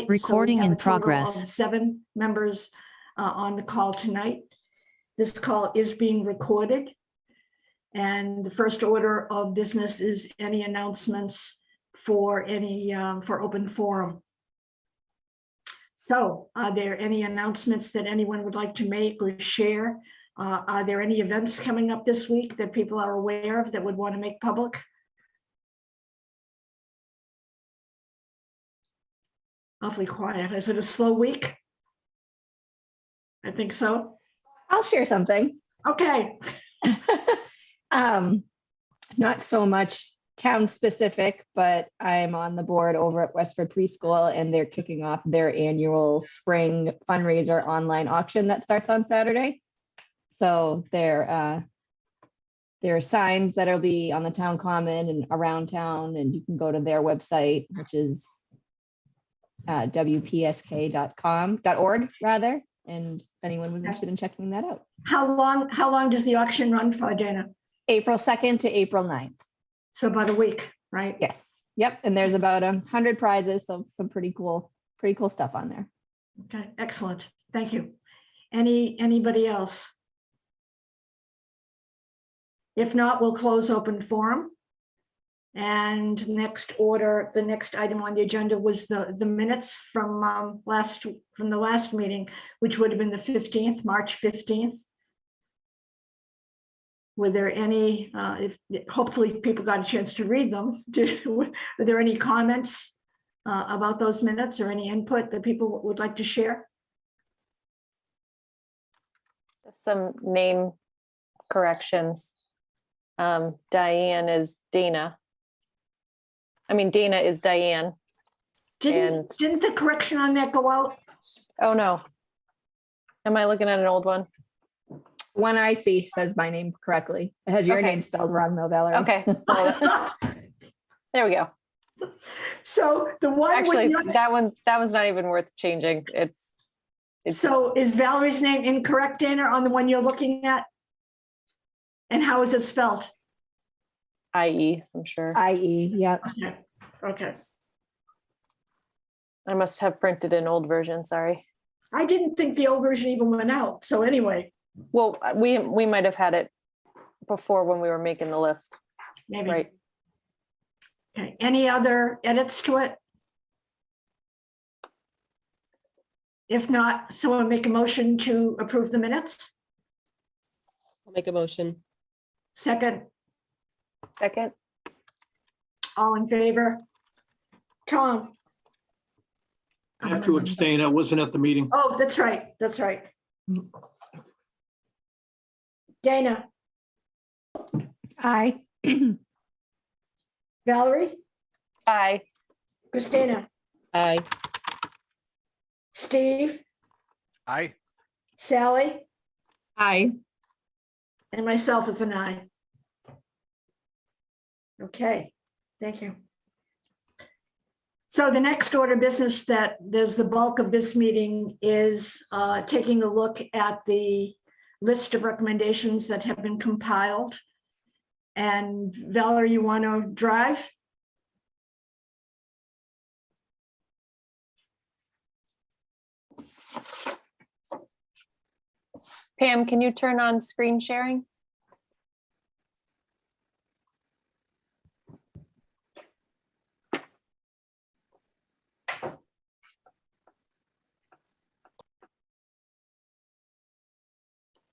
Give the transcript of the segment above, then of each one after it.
Recording So we have in a total progress. of 7 members on the call tonight. This call is being recorded. And the first order of business is any announcements for any for open forum. So are there any announcements that anyone would like to make or share? Are there any events coming up this week that people are aware of that would want to make public? Awfully quiet. Is it a slow week? I think so. I'll share something. Okay. Not so much town specific, but I'm on the board over at Westford Preschool, and they're kicking off their annual spring fundraiser online auction that starts on Saturday. So there are signs that'll be on the town common and around town, and you can go to their website, which is wpsk.org rather. And if anyone was interested in checking that out. How long does the auction run for, Dana? April 2nd to April 9th. So about a week, right? Yes. Yep. And there's about 100 prizes. So some pretty cool stuff on there. Okay, excellent. Thank you. Anybody else? If not, we'll close open forum. And the next item on the agenda was the minutes from the last meeting, which would have been the 15th, March 15th. Were there any, hopefully people got a chance to read them. Were there any comments about those minutes or any input that people would like to share? Some name corrections. Diane is Dana. I mean, Dana is Diane. Didn't the correction on that go out? Oh, no. Am I looking at an old one? One I see says my name correctly. It has your Okay. name spelled wrong though, Valerie. Okay. There we go. So the one Actually, with your- that one's not even worth changing. It's So is Valerie's name incorrect, Dana, on the one you're looking at? And how is it spelled? IE, I'm sure. IE, yeah. Okay. I must have printed an old version, sorry. I didn't think the old version even went out. So anyway, Well, we might have had it before when we were making the list, maybe. right? Okay. Any other edits to it? If not, someone make a motion to approve the minutes. I'll make a motion. Second, Second, all in favor? Tom? I have to abstain. I wasn't at the meeting. Oh, that's right. That's right. Dana, Aye. Valerie, aye. Christina, Aye. Steve, Aye. Sally, Aye. and myself is an aye. Okay, thank you. So the next order of business that there's the bulk of this meeting is taking a look at the list of recommendations that have been compiled. And Valerie, you want to drive? Pam, can you turn on screen sharing?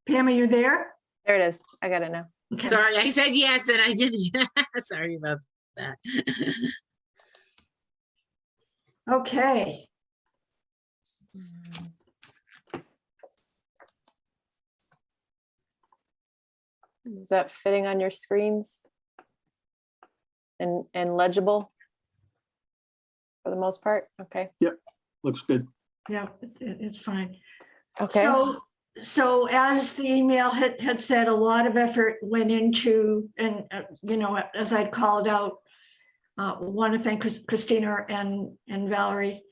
Pam, are you there? There it is. I got it now. Okay. Sorry, I said yes and I didn't. Sorry about that. Okay. Is that fitting on your screens? And legible? For the most part? Okay. Looks good. Yeah, it's fine. Okay. So as the email had said, a lot of effort went into, and as I called out, want to thank Christina and Valerie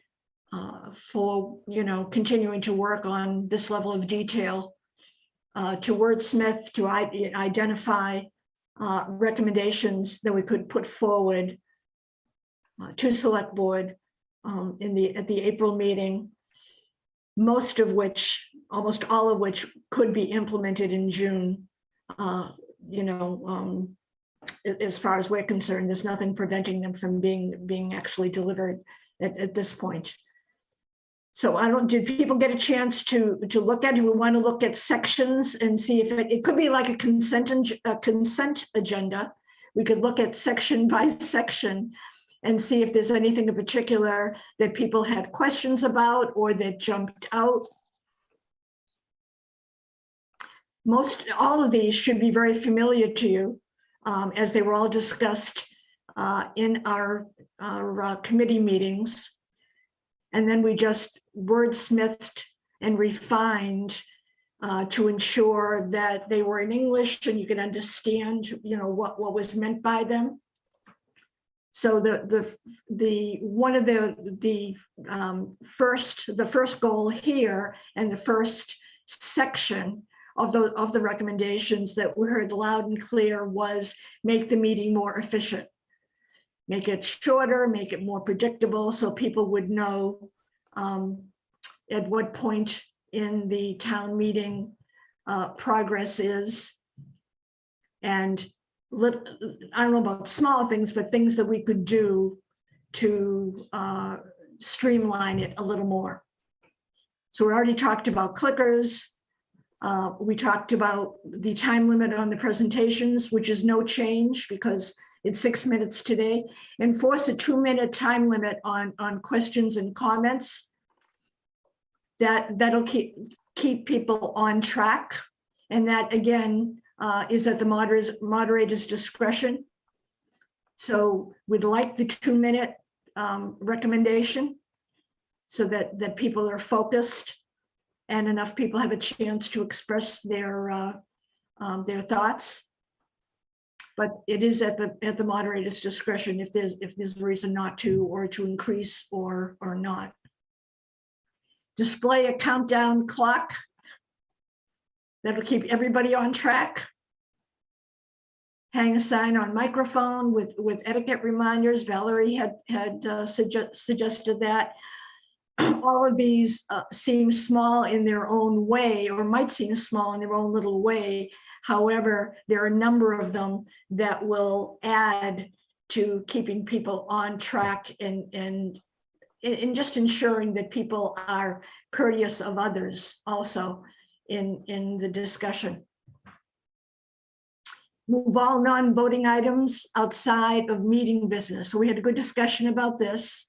for continuing to work on this level of detail, to wordsmith, to identify recommendations that we could put forward to select board at the April meeting, most of which, almost all of which could be implemented in June. You know, as far as we're concerned, there's nothing preventing them from being actually delivered at this point. So did people get a chance to look at it? We want to look at sections and see if it could be like a consent agenda. We could look at section by section and see if there's anything in particular that people had questions about or that jumped out. All of these should be very familiar to you, as they were all discussed in our committee meetings. And then we just wordsmithed and refined to ensure that they were in English and you could understand, you know, what was meant by them. So one of the first goal here and the first section of the recommendations that we heard loud and clear was make the meeting more efficient. Make it shorter, make it more predictable so people would know at what point in the town meeting progress is. And I don't know about small things, but things that we could do to streamline it a little more. So we already talked about clickers. We talked about the time limit on the presentations, which is no change because it's 6 minutes today. Enforce a 2-minute time limit on questions and comments. That'll keep people on track. And that again is at the moderator's discretion. So we'd like the 2-minute recommendation so that people are focused and enough people have a chance to express their thoughts. But it is at the moderator's discretion if there's a reason not to, or to increase or not. Display a countdown clock. That'll keep everybody on track. Hang a sign on microphone with etiquette reminders. Valerie had suggested that. All of these seem small in their own way, or might seem small in their own little way. However, there are a number of them that will add to keeping people on track and just ensuring that people are courteous of others also in the discussion. Move all non-voting items outside of meeting business. So we had a good discussion about this.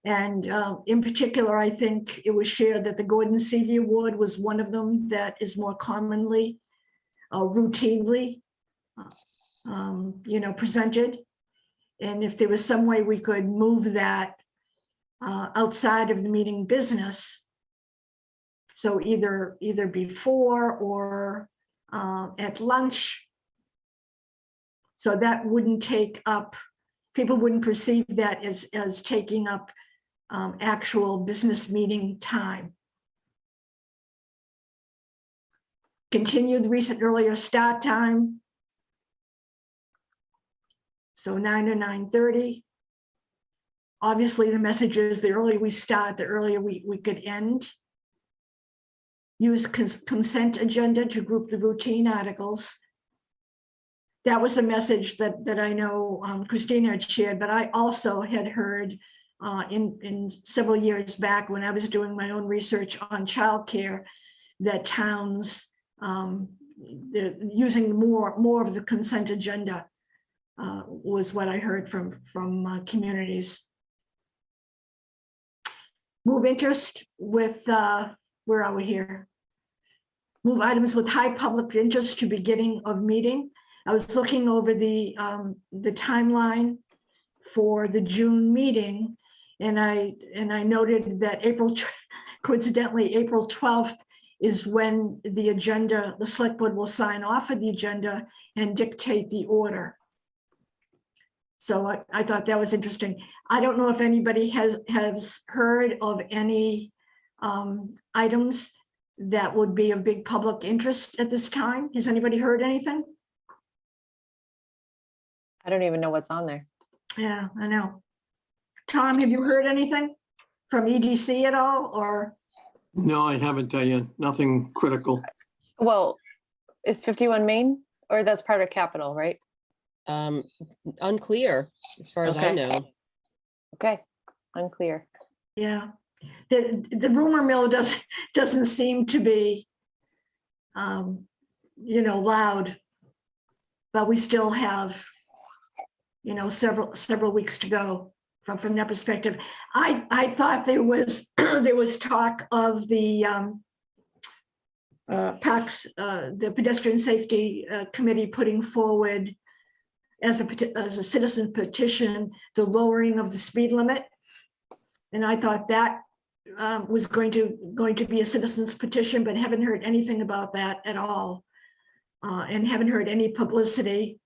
And in particular, I think it was shared that the Gordon Seavey Award was one of them that is more commonly, routinely, presented. And if there was some way we could move that outside of the meeting business, so either before or at lunch, so that wouldn't take up, people wouldn't perceive that as taking up actual business meeting time. Continue the recent earlier start time. So 9 to 9:30. Obviously, the message is the earlier we start, the earlier we could end. Use consent agenda to group the routine articles. That was a message that I know Christina had shared, but I also had heard in several years back when I was doing my own research on childcare, that towns using more of the consent agenda was what I heard from communities. Move interest with, where are we here? Move items with high public interest to beginning of meeting. I was looking over the timeline for the June meeting, and I noted that coincidentally, April 12th is when the select board will sign off of the agenda and dictate the order. So I thought that was interesting. I don't know if anybody has heard of any items that would be of big public interest at this time. Has anybody heard anything? I don't even know what's on there. Yeah, I know. Tom, have you heard anything? from EDC at all, or? No, I haven't, Diane. Nothing critical. Well, is 51 Main, or that's part of Capital, right? Unclear as far as I Okay. know. Okay, unclear. Yeah, the rumor mill doesn't seem to be, loud, but we still have, several weeks to go from that perspective. I thought there was there was talk of the PACS, the Pedestrian Safety Committee, putting forward as a citizen petition the lowering of the speed limit, and I thought that was going to be a citizen's petition, but haven't heard anything about that at all, and haven't heard any publicity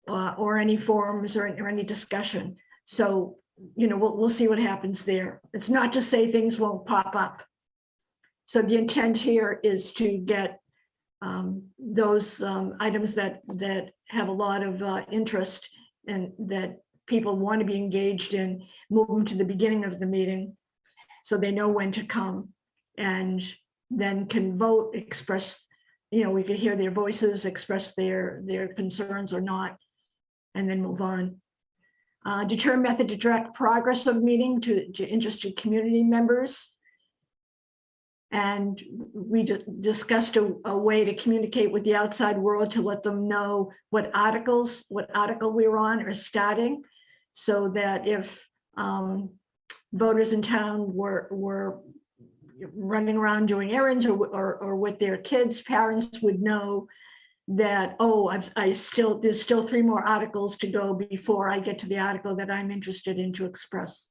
or any forums or any discussion. So, we'll see what happens there. It's not to say things won't pop up. So the intent here is to get those items that have a lot of interest and that people want to be engaged in, move them to the beginning of the meeting so they know when to come, and then can vote, express, we can hear their voices, express their concerns or not, and then move on. Determine method to track progress of meeting to interested community members. And we discussed a way to communicate with the outside world to let them know what article we were on or starting, so that if voters in town were running around doing errands or with their kids, parents would know that, oh, there's still 3 more articles to go before I get to the article that I'm interested in to express.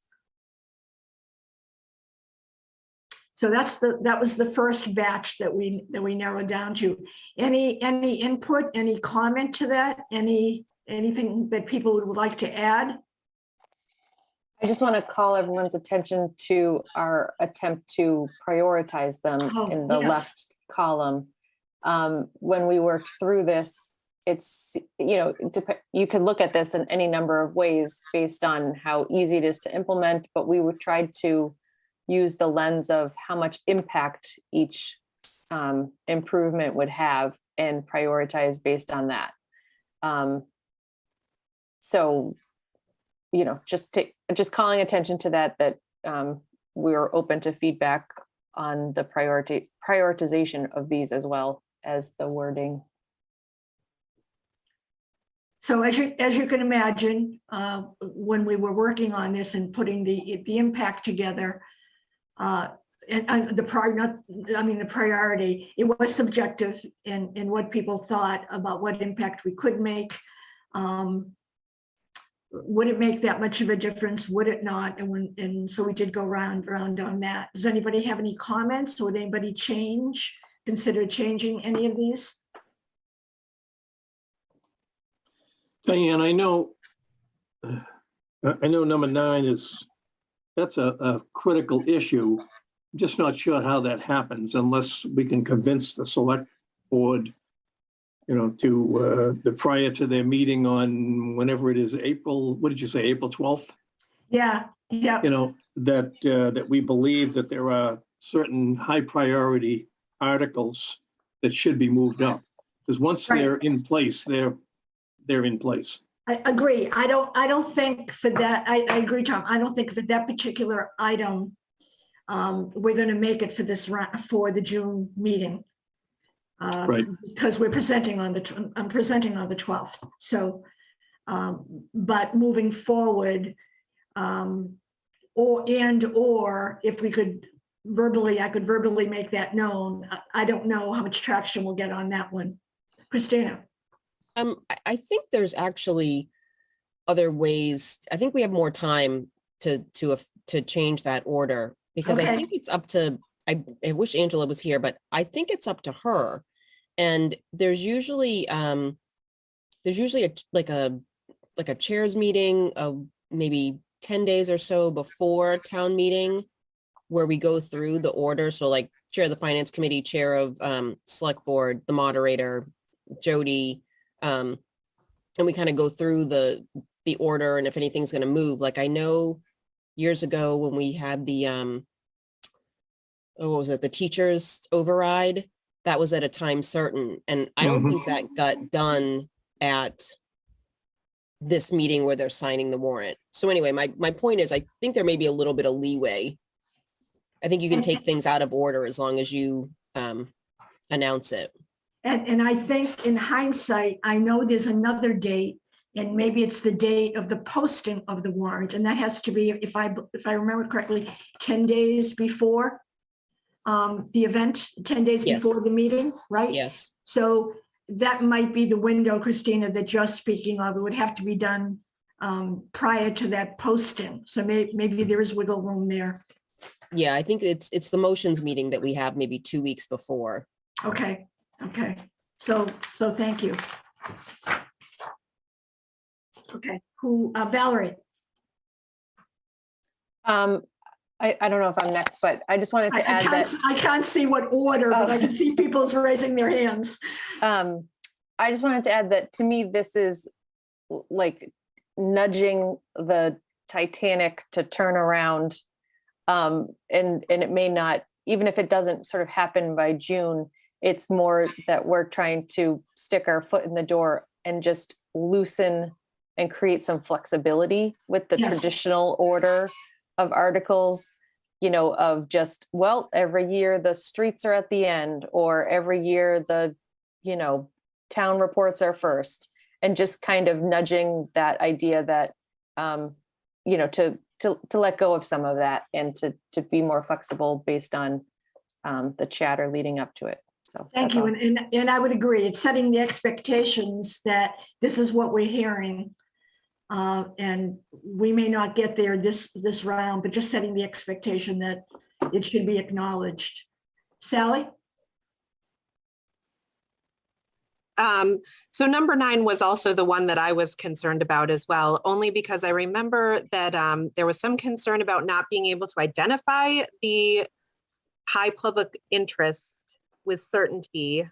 So that was the first batch that we narrowed down to. Any input, any comment to that? Anything that people would like to add? I just want to call everyone's attention to our attempt to prioritize them in the yes. left column. When we worked through this, it's, you could look at this in any number of ways based on how easy it is to implement, but we would try to use the lens of how much impact each improvement would have and prioritize based on that. So, just calling attention to that we're open to feedback on the prioritization of these as well as the wording. So as you can imagine, when we were working on this and putting the impact together, and the priority, it was subjective in what people thought about what impact we could make. Would it make that much of a difference? Would it not? And so we did go round on that. Does anybody have any comments? Would anybody consider changing any of these? Diane, I know number 9 that's a critical issue. I'm just not sure how that happens unless we can convince the select board, to prior to their meeting on whenever it is, April, what did you say, April 12th? Yeah. That we believe that there are certain high priority articles that should be moved up. Because once they're in place, they're in place. I agree. I don't think for that, I agree, Tom. I don't think for that particular item, we're going to make it for the June meeting. Right. Because I'm presenting on the 12th. So, but moving forward, or if we could I could verbally make that known. I don't know how much traction we'll get on that one. Christina. I think there's actually other ways. I think we have more time to change that order, because Okay. I think it's up to, I wish Angela was here, but I think it's up to her. And there's usually a chairs meeting of maybe 10 days or so before town meeting, where we go through the order. So like chair of the finance committee, chair of select board, the moderator, Jody, and we kind of go through the order and if anything's going to move. Like I know years ago when we had the, what was it, the teachers override, that was at a time certain, and I don't think that got done at this meeting where they're signing the warrant. So anyway, my point is, I think there may be a little bit of leeway. I think you can take things out of order as long as you announce it. And I think in hindsight, I know there's another date, and maybe it's the date of the posting of the warrant, and that has to be, if I remember correctly, 10 days before the event, 10 days Yes. before the meeting, right? Yes. So that might be the window, Christina, that you're speaking of. It would have to be done prior to that posting. So maybe there is wiggle room there. Yeah, I think it's the motions meeting that we have maybe 2 weeks before. Okay, okay. So thank you. Okay, Valerie? I don't know if I'm next, but I just wanted to add that. I can't see what order, but I can see people's raising their hands. I just wanted to add that to me, this is like nudging the Titanic to turn around. And it may not, even if it doesn't sort of happen by June, it's more that we're trying to stick our foot in the door and just loosen and create some flexibility with the Yes. traditional order of articles, you know, of just, well, every year the streets are at the end, or every year the, you know, town reports are first, and just kind of nudging that idea that, you know, to let go of some of that and to be more flexible based on the chatter leading up to it. So Thank that's you. all. And I would agree. It's setting the expectations that this is what we're hearing. And we may not get there this round, but just setting the expectation that it should be acknowledged. Sally? So number 9 was also the one that I was concerned about as well, only because I remember that there was some concern about not being able to identify the high public interest with certainty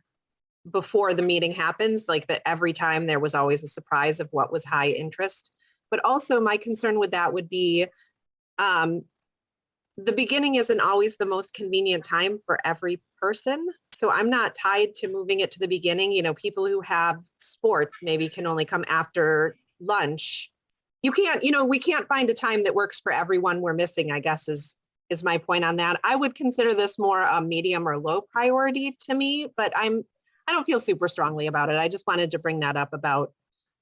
before the meeting happens, like that every time there was always a surprise of what was high interest. But also my concern with that would be the beginning isn't always the most convenient time for every person. So I'm not tied to moving it to the beginning. You know, people who have sports maybe can only come after lunch. You can't, you know, we can't find a time that works for everyone we're missing, I guess is my point on that. I would consider this more a medium or low priority to me, but I don't feel super strongly about it. I just wanted to bring that up about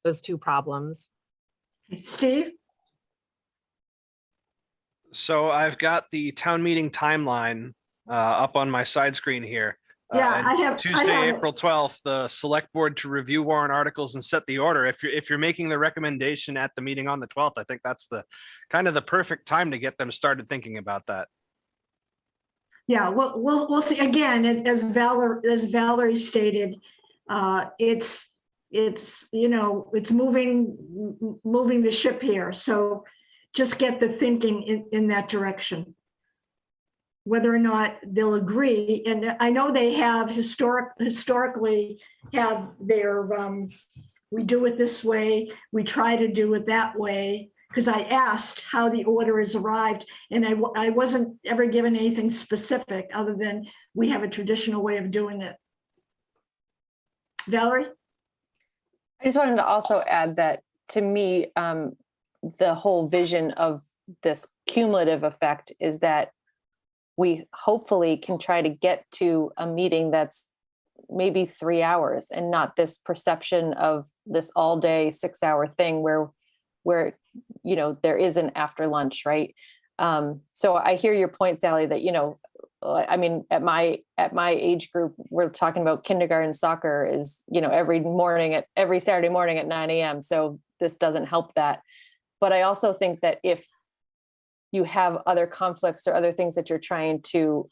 those two problems. Steve? So I've got the town meeting timeline up on my side screen here. Yeah, And I have Tuesday, it. April 12th, the select board to review warrant articles and set the order. If you're making the recommendation at the meeting on the 12th, I think that's the kind of the perfect time to get them started thinking about that. Yeah, we'll see. Again, as Valerie stated, it's you know, it's moving the ship here. So just get the thinking in that direction. Whether or not they'll agree, and I know they have historically have their we do it this way, we try to do it that way. Because I asked how the order is arrived, and I wasn't ever given anything specific other than we have a traditional way of doing it. Valerie? I just wanted to also add that to me, the whole vision of this cumulative effect is that we hopefully can try to get to a meeting that's maybe 3 hours and not this perception of this all day 6-hour thing where you know, there is an after lunch, right? So I hear your point, Sally, that, you know, I mean, at my age group, we're talking about kindergarten soccer is, you know, every Saturday morning at 9 a.m. So this doesn't help that. But I also think that if you have other conflicts or other things that you're trying to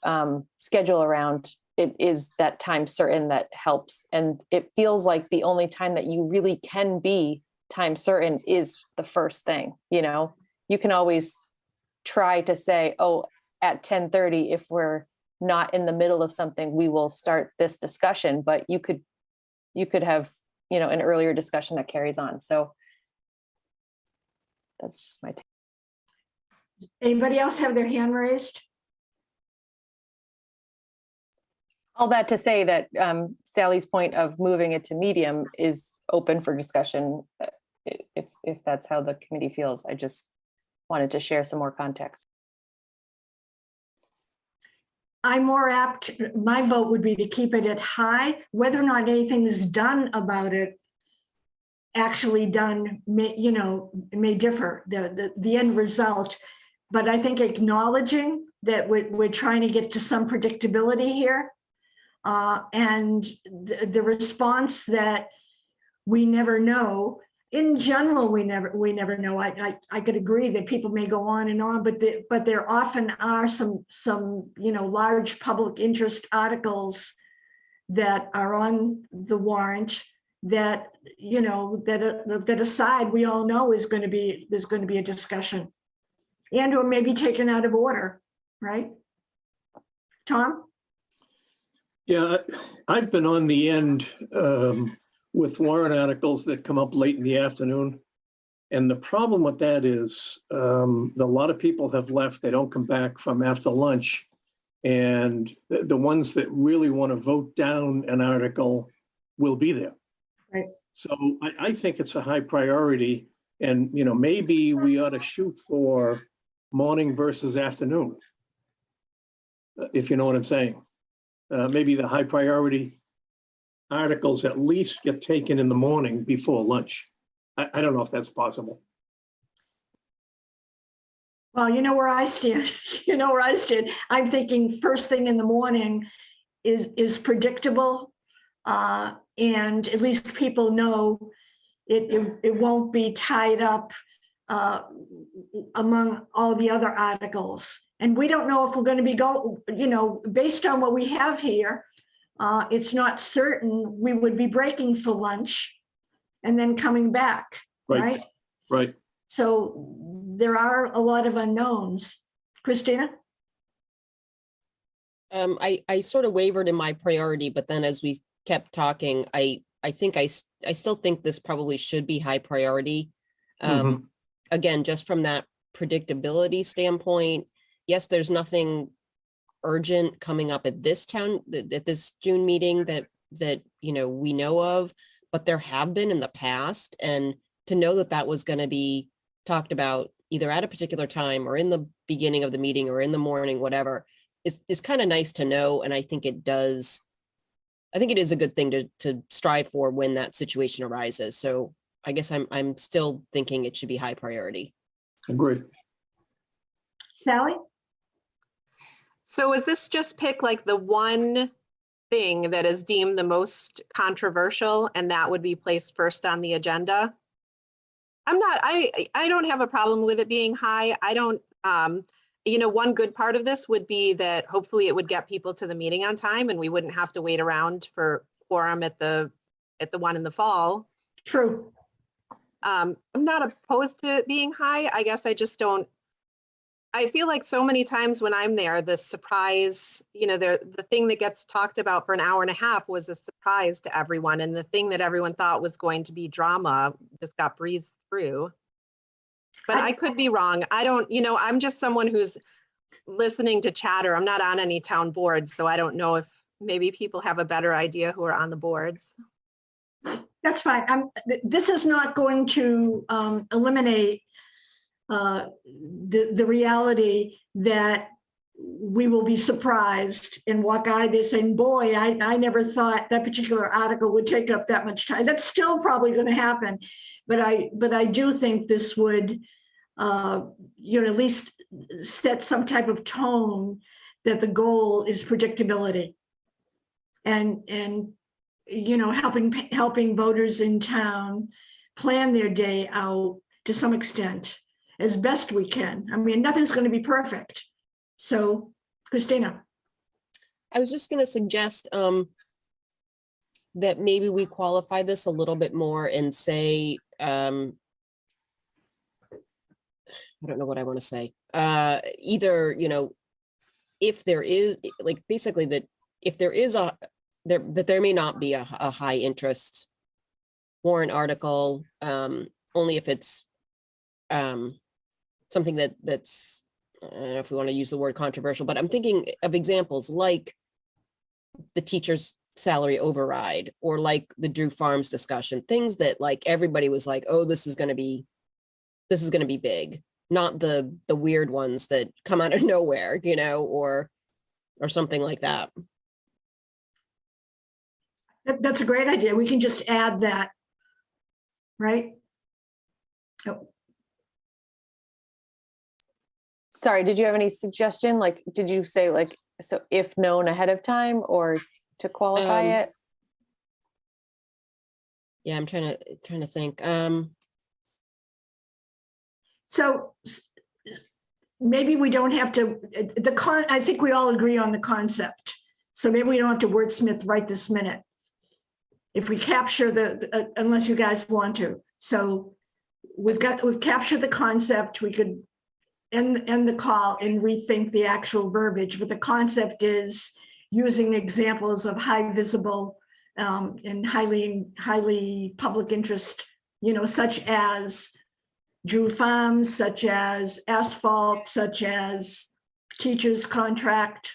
schedule around, it is that time certain that helps. And it feels like the only time that you really can be time certain is the first thing. You know, you can always try to say, oh, at 10:30, if we're not in the middle of something, we will start this discussion, but you could have, you know, an earlier discussion that carries on. So that's just my take. Anybody else have their hand raised? All that to say that Sally's point of moving it to medium is open for discussion, if that's how the committee feels. I just wanted to share some more context. I'm more apt, my vote would be to keep it at high. Whether or not anything is done about it, actually done, may differ, the end result. But I think acknowledging that we're trying to get to some predictability here, and the response that we never know. In general, we never know. I could agree that people may go on and on, but there often are some large public interest articles that are on the warrant that that aside, we all know there's going to be a discussion, and or maybe taken out of order, right? Tom? Yeah, I've been on the end with warrant articles that come up late in the afternoon. And the problem with that is a lot of people have left. They don't come back from after lunch. And the ones that really want to vote down an article will be there. Right. So I think it's a high priority. And, maybe we ought to shoot for morning versus afternoon, if you know what I'm saying. Maybe the high priority articles at least get taken in the morning before lunch. I don't know if that's possible. Well, you know where I stand. I'm thinking first thing in the morning is predictable, and at least people know it won't be tied up among all the other articles. And we don't know if we're going to be based on what we have here, it's not certain we would be breaking for lunch and then coming back, right? Right. So there are a lot of unknowns. Christina? I sort of wavered in my priority, but then as we kept talking, I think I still think this probably should be high priority. Again, just from that predictability standpoint, yes, there's nothing urgent coming up at this June meeting that we know of, but there have been in the past, and to know that was going to be talked about either at a particular time or in the beginning of the meeting or in the morning, whatever, is kind of nice to know. And I think it is a good thing to strive for when that situation arises. So I guess I'm still thinking it should be high priority. Agree. Sally? So is this just pick like the one thing that is deemed the most controversial and that would be placed first on the agenda? I don't have a problem with it being high. I don't, one good part of this would be that hopefully it would get people to the meeting on time and we wouldn't have to wait around for quorum at the one in the fall. True. I'm not opposed to it being high. I guess I just don't. I feel like so many times when I'm there, the surprise, the thing that gets talked about for an hour and a half was a surprise to everyone. And the thing that everyone thought was going to be drama just got breezed through. But I could be wrong. I don't, I'm just someone who's listening to chatter. I'm not on any town boards, so I don't know if maybe people have a better idea who are on the boards. That's fine. This is not going to eliminate the reality that we will be surprised and walk out of this saying, boy, I never thought that particular article would take up that much time. That's still probably going to happen. But I do think this would, at least set some type of tone that the goal is predictability and helping voters in town plan their day out to some extent as best we can. I mean, nothing's going to be perfect. So, Christina. I was just going to suggest that maybe we qualify this a little bit more and say, I don't know what I want to say. Either, if there is, like, basically that if there is that there may not be a high interest warrant article, only if it's something that's I don't know if we want to use the word controversial, but I'm thinking of examples like the teacher's salary override, or like the Drew Farms discussion, things that like everybody was like, oh, this is going to be big, not the weird ones that come out of nowhere, you know, or something like that. That's a great idea. We can just add that, right? Oh, Sorry, did you have any suggestion? Like, did you say like, so if known ahead of time or to qualify it? Yeah, I'm trying to think. So maybe we don't have to, I think we all agree on the concept. So maybe we don't have to wordsmith right this minute. If we capture unless you guys want to. So we've captured the concept. We could end the call and rethink the actual verbiage, but the concept is using examples of high visible and highly public interest, you know, such as Drew Farms, such as asphalt, such as teacher's contract.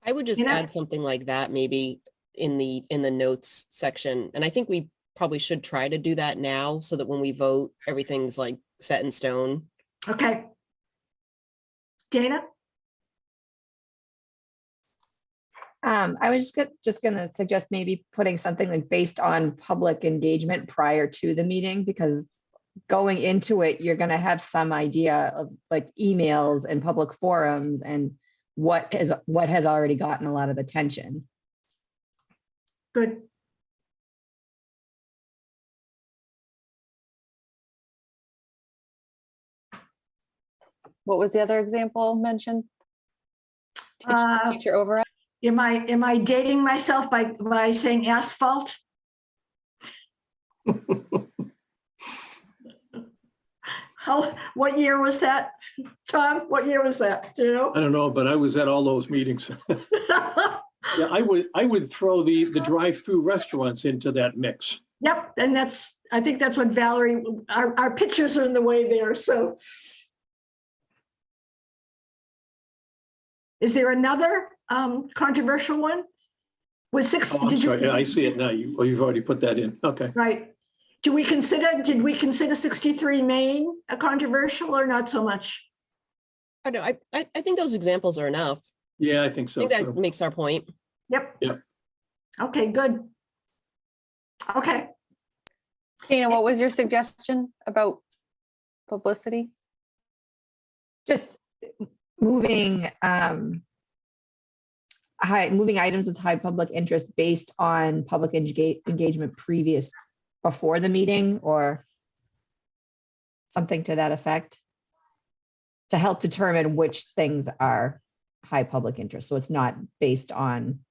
I would just You know- add something like that maybe in the notes section. And I think we probably should try to do that now so that when we vote, everything's like set in stone. Okay. Dana? I was just gonna suggest maybe putting something like based on public engagement prior to the meeting, because going into it, you're gonna have some idea of like emails and public forums and what has already gotten a lot of attention. Good. What was the other example mentioned? Uh, Teacher override? Am I dating myself by saying asphalt? What year was that? Tom, what year was that? Do you know? I don't know, but I was at all those meetings. Yeah, I would throw the drive-through restaurants into that mix. Yep, and I think that's what Valerie, our pictures are in the way there, so. Is there another controversial one? Was six? Oh, I'm did you- sorry, I see it now. You've already put that in. Okay. Right. Did we consider 63 Main a controversial or not so much? I know, I think those examples are enough. Yeah, I think I so. think that too. makes our point. Yep. Yep. Okay, good. Okay. Dana, what was your suggestion about publicity? Just moving moving items with high public interest based on public engagement before the meeting, or something to that effect, to help determine which things are high public interest. So it's not based on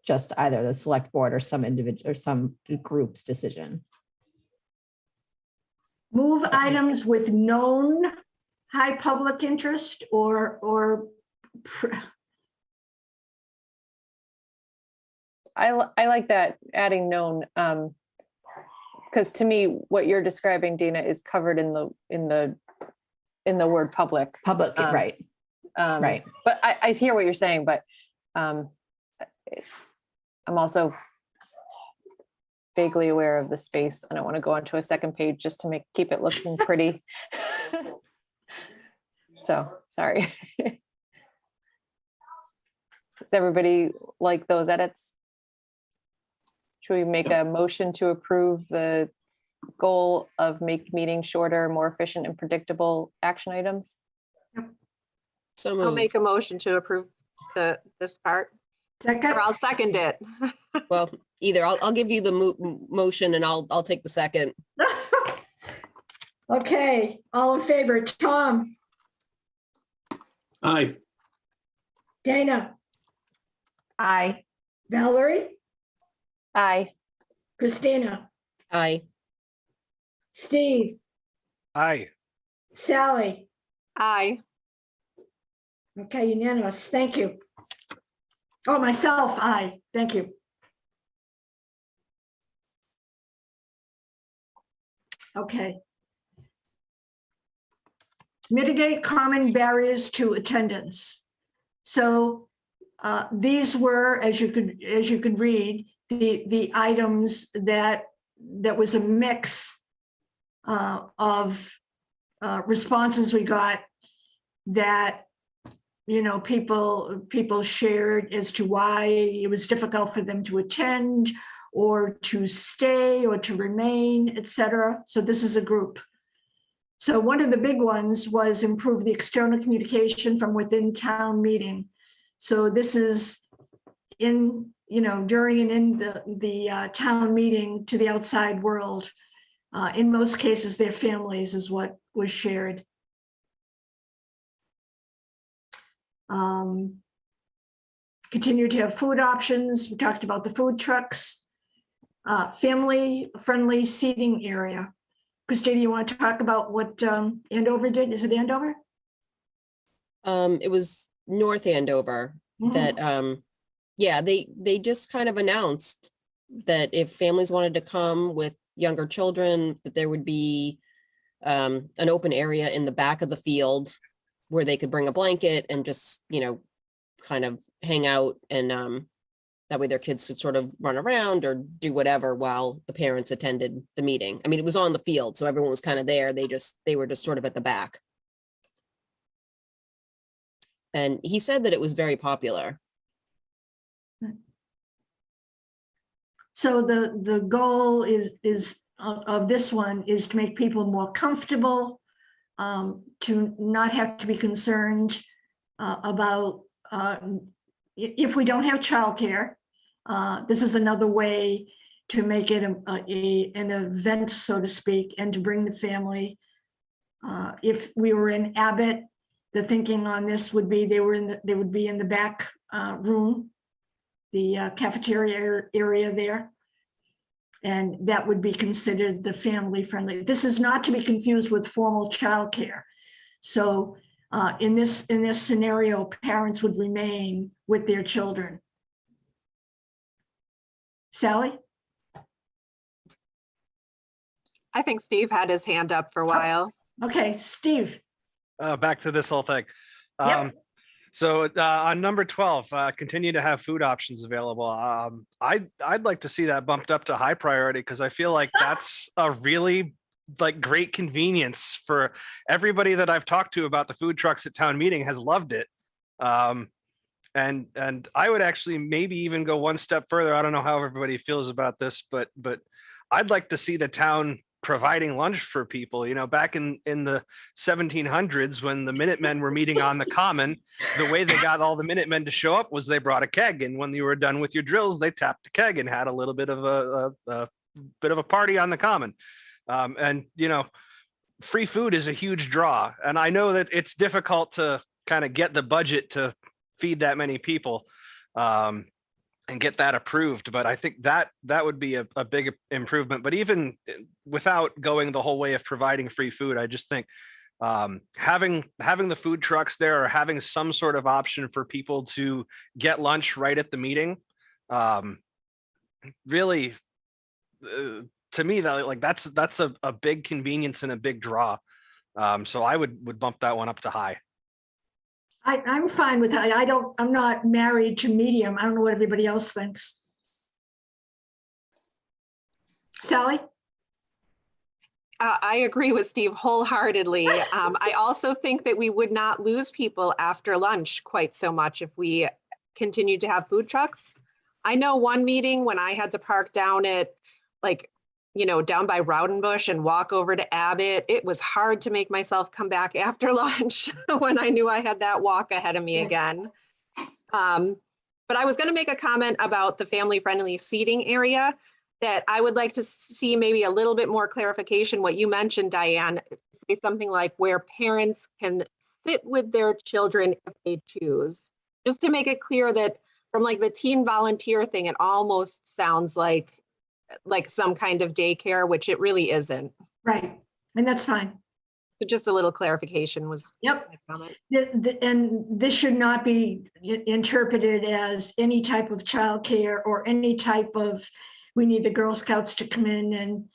just either the select board or some individual or some group's decision. Move items with known high public interest or I like that, adding known, because to me, what you're describing, Dana, is covered in the word public. Public, right, right. But I hear what you're saying, but I'm also vaguely aware of the space. I don't want to go onto a second page just to keep it looking pretty. So, sorry. Does everybody like those edits? Should we make a motion to approve the goal of make meetings shorter, more efficient and predictable action items? So I'll moved. make a motion to approve this part, second? or I'll second it. Well, either I'll give you the motion and I'll take the second. Okay, all in favor, Tom, Aye. Dana, Aye. Valerie, Aye. Christina, Aye. Steve, Aye. Sally. Aye. Okay, unanimous. Thank you. Oh, myself, aye. Thank you. Okay. Mitigate common barriers to attendance. So these were, as you could read, the items that was a mix of responses we got that, you know, people shared as to why it was difficult for them to attend or to stay or to remain, etc. So this is a group. So one of the big ones was improve the external communication from within town meeting. So this is in, you know, during and in the town meeting to the outside world. In most cases, their families is what was shared. Continue to have food options. We talked about the food trucks. Family-friendly seating area. Christina, you want to talk about what Andover did? Is it Andover? It was North Andover that, yeah, they just kind of announced that if families wanted to come with younger children, that there would be an open area in the back of the field where they could bring a blanket and just, you know, kind of hang out, and that way their kids could sort of run around or do whatever while the parents attended the meeting. I mean, it was on the field, so everyone was kind of there. They were just sort of at the back. And he said that it was very popular. So the goal is of this one is to make people more comfortable, to not have to be concerned about if we don't have childcare. This is another way to make it an event, so to speak, and to bring the family. If we were in Abbott, the thinking on this would be they would be in the back room, the cafeteria area there, and that would be considered the family friendly. This is not to be confused with formal childcare. So in this scenario, parents would remain with their children. Sally? I think Steve had his hand up for a while. Okay, Steve. Back to this whole thing. Yep. So on number 12, continue to have food options available. I'd like to see that bumped up to high priority, because I feel like that's a really great convenience for everybody that I've talked to about the food trucks at town meeting has loved it. And I would actually maybe even go one step further. I don't know how everybody feels about this, but I'd like to see the town providing lunch for people. You know, back in the 1700s, when the Minutemen were meeting on the Common, the way they got all the Minutemen to show up was they brought a keg, and when you were done with your drills, they tapped the keg and had a little bit of a party on the Common. And you know, free food is a huge draw, and I know that it's difficult to kind of get the budget to feed that many people and get that approved, but I think that would be a big improvement. But even without going the whole way of providing free food, I just think having the food trucks there, or having some sort of option for people to get lunch right at the meeting, really, to me, that's a big convenience and a big draw. So I would bump that one up to high. I'm fine with that. I'm not married to medium. I don't know what everybody else thinks. Sally? I agree with Steve wholeheartedly. I also think that we would not lose people after lunch quite so much if we continued to have food trucks. I know one meeting when I had to park down at down by Rowdenbush and walk over to Abbott, it was hard to make myself come back after lunch when I knew I had that walk ahead of me again. But I was going to make a comment about the family-friendly seating area that I would like to see maybe a little bit more clarification. What you mentioned, Diane, say something like where parents can sit with their children if they choose, just to make it clear that from the teen volunteer thing, it almost sounds like some kind of daycare, which it really isn't. Right, and that's fine. So just a little clarification was. Yep. my comment. And this should not be interpreted as any type of childcare or any type of, we need the Girl Scouts to come in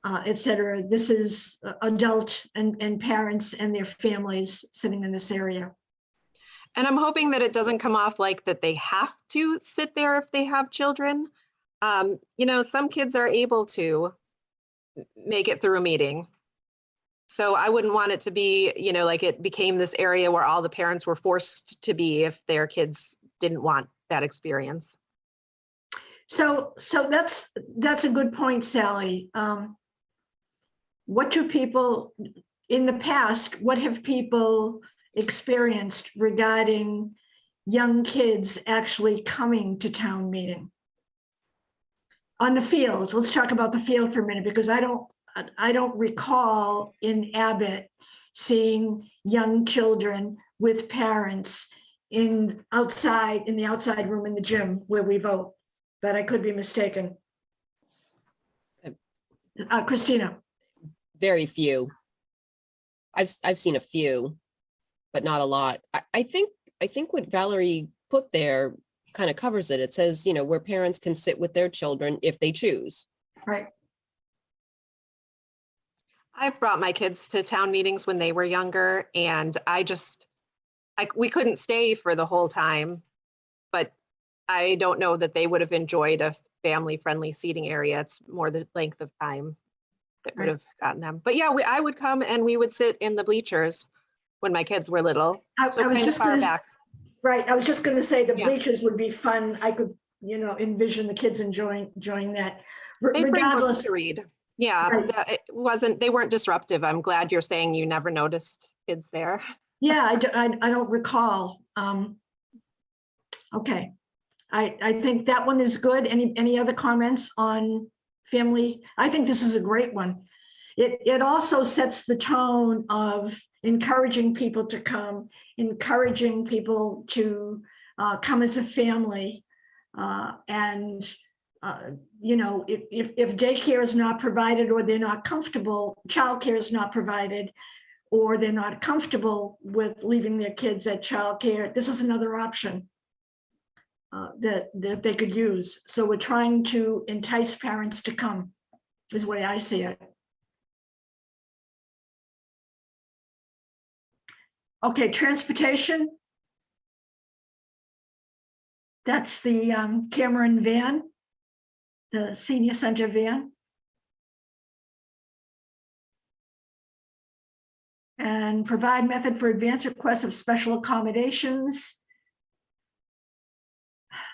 et cetera. This is adult and parents and their families sitting in this area. And I'm hoping that it doesn't come off like that they have to sit there if they have children. You know, some kids are able to make it through a meeting. So I wouldn't want it to be, you know, like it became this area where all the parents were forced to be if their kids didn't want that experience. So that's a good point, Sally. What do people, in the past, what have people experienced regarding young kids actually coming to town meeting? On the field, let's talk about the field for a minute, because I don't recall in Abbott seeing young children with parents in the outside room in the gym where we vote, but I could be mistaken. Christina. Very few. I've seen a few, but not a lot. I think what Valerie put there kind of covers it. It says, you know, where parents can sit with their children if they choose. Right. I've brought my kids to town meetings when they were younger, and we couldn't stay for the whole time, but I don't know that they would have enjoyed a family-friendly seating area. It's more the length of time that would have gotten them. But yeah, I would come and we would sit in the bleachers when my kids were little. So kind of far back. Right, I was just going to say the Yeah. bleachers would be fun. I could, you know, envision the kids enjoying that. They bring books Regardless, to read. Yeah, Right. they weren't disruptive. I'm glad you're saying you never noticed kids there. yeah, I don't recall. Okay, I think that one is good. Any other comments on family? I think this is a great one. It also sets the tone of encouraging people to come, encouraging people to come as a family. You know, if daycare is not provided, or they're not comfortable, childcare is not provided, or they're not comfortable with leaving their kids at childcare, this is another option that they could use. So we're trying to entice parents to come, is the way I see it. Okay, transportation. That's the Cameron van, the senior center van. And provide method for advance requests of special accommodations.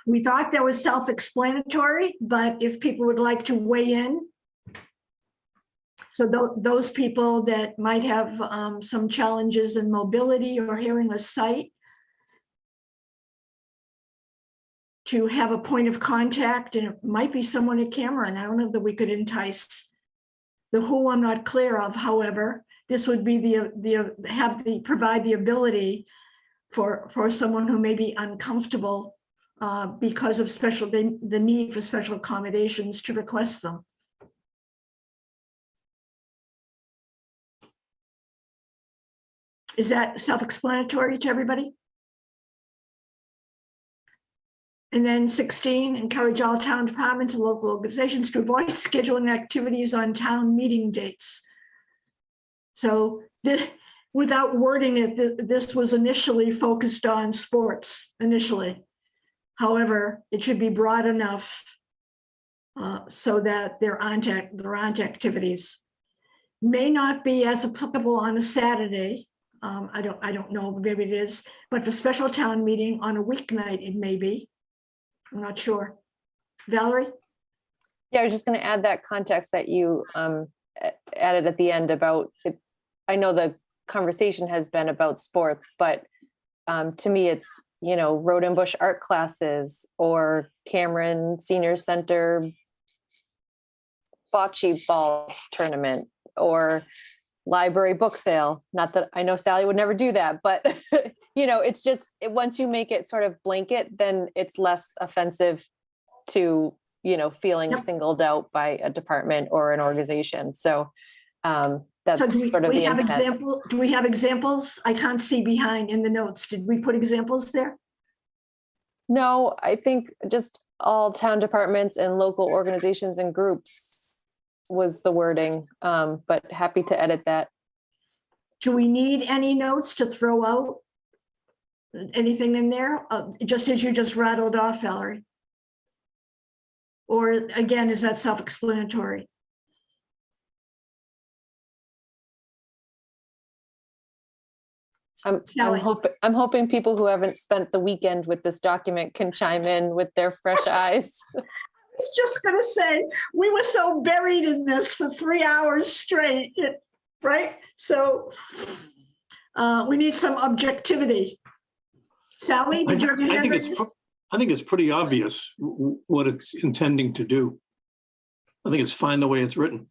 We thought that was self-explanatory, but if people would like to weigh in. So those people that might have some challenges in mobility or hearing a sight, to have a point of contact, and it might be someone at Cameron. I don't know that we could entice. The who I'm not clear of, however, this would be provide the ability for someone who may be uncomfortable because of the need for special accommodations to request them. Is that self-explanatory to everybody? And then 16, encourage all town departments and local organizations to avoid scheduling activities on town meeting dates. So without wording it, this was initially focused on sports initially. However, it should be broad enough so that there aren't activities. May not be as applicable on a Saturday. I don't know, maybe it is, but for special town meeting on a weeknight, it may be. I'm not sure. Valerie? Yeah, I was just going to add that context that you added at the end about it. I know the conversation has been about sports, but to me, it's, you know, Road and Bush art classes or Cameron Senior Center bocce ball tournament or library book sale. Not that I know Sally would never do that, but you know, it's just once you make it sort of blanket, then it's less offensive to, you know, feeling singled out by a department or an organization. So that's sort of the intent. Do we have examples? I can't see behind in the notes. Did we put examples there? No, I think just all town departments and local organizations and groups was the wording, but happy to edit that. Do we need any notes to throw out? Anything in there, just as you just rattled off, Valerie? Or again, is that self-explanatory? I'm Sally. hoping people who haven't spent the weekend with this document can chime in with their fresh eyes. I was just gonna say, we were so buried in this for 3 hours straight, right? So we need some objectivity. Sally, did you have your I hand think raised? I think it's pretty obvious what it's intending to do. I think it's fine the way it's written.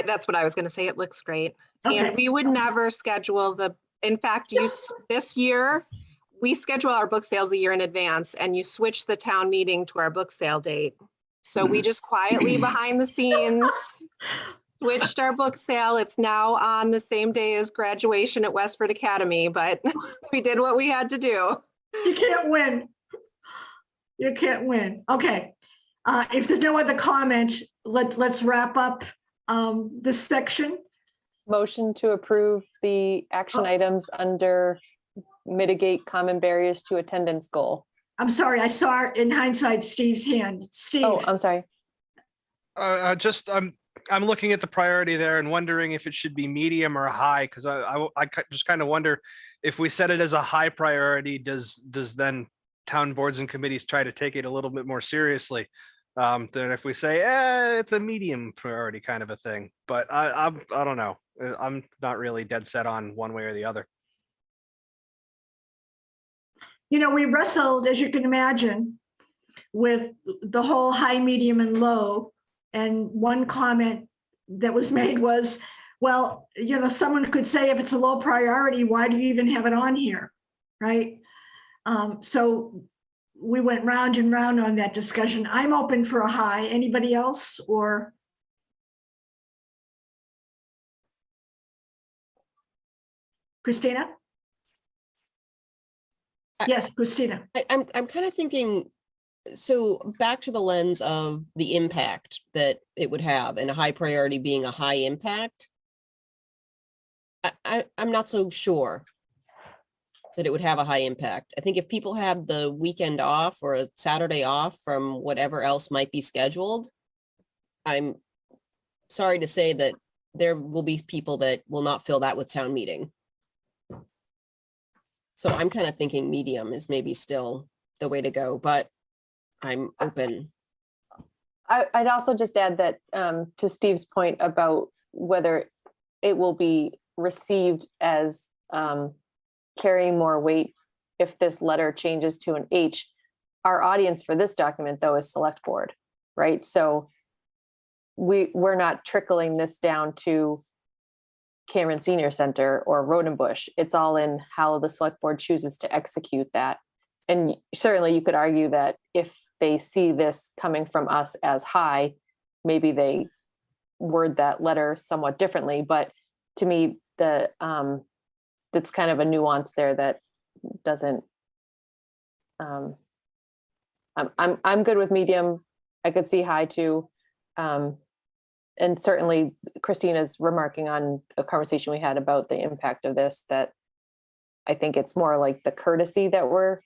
That's what I was gonna say. It looks great. Okay. And we would never schedule in fact, this year, we schedule our book sales a year in advance and you switch the town meeting to our book sale date. So we just quietly behind the scenes switched our book sale. It's now on the same day as graduation at Westford Academy, but we did what we had to do. You can't win. You can't win. Okay. If there's no other comment, let's wrap up this section. Motion to approve the action items under mitigate common barriers to attendance goal. I'm sorry, I saw in hindsight Steve's hand. Steve. Oh, I'm sorry. I'm looking at the priority there and wondering if it should be medium or high, because I just kind of wonder if we set it as a high priority, does then town boards and committees try to take it a little bit more seriously than if we say it's a medium priority kind of a thing. But I don't know. I'm not really dead set on one way or the other. You know, we wrestled, as you can imagine, with the whole high, medium, and low. And one comment that was made was, well, you know, someone could say if it's a low priority, why do you even have it on here, right? So we went round and round on that discussion. I'm open for a high. Anybody else? Or Christina? Yes, Christina. I'm kind of thinking, so back to the lens of the impact that it would have, and a high priority being a high impact. I'm not so sure that it would have a high impact. I think if people had the weekend off or a Saturday off from whatever else might be scheduled, I'm sorry to say that there will be people that will not fill that with town meeting. So I'm kind of thinking medium is maybe still the way to go, but I'm open. I'd also just add that to Steve's point about whether it will be received as carrying more weight if this letter changes to an H. Our audience for this document, though, is select board, right? So we're not trickling this down to Cameron Senior Center or Rodenbush. It's all in how the select board chooses to execute that. And certainly you could argue that if they see this coming from us as high, maybe they word that letter somewhat differently. But to me, that's kind of a nuance there that doesn't. I'm good with medium. I could see high too. And certainly Christina's remarking on a conversation we had about the impact of this, that I think it's more like the courtesy that we're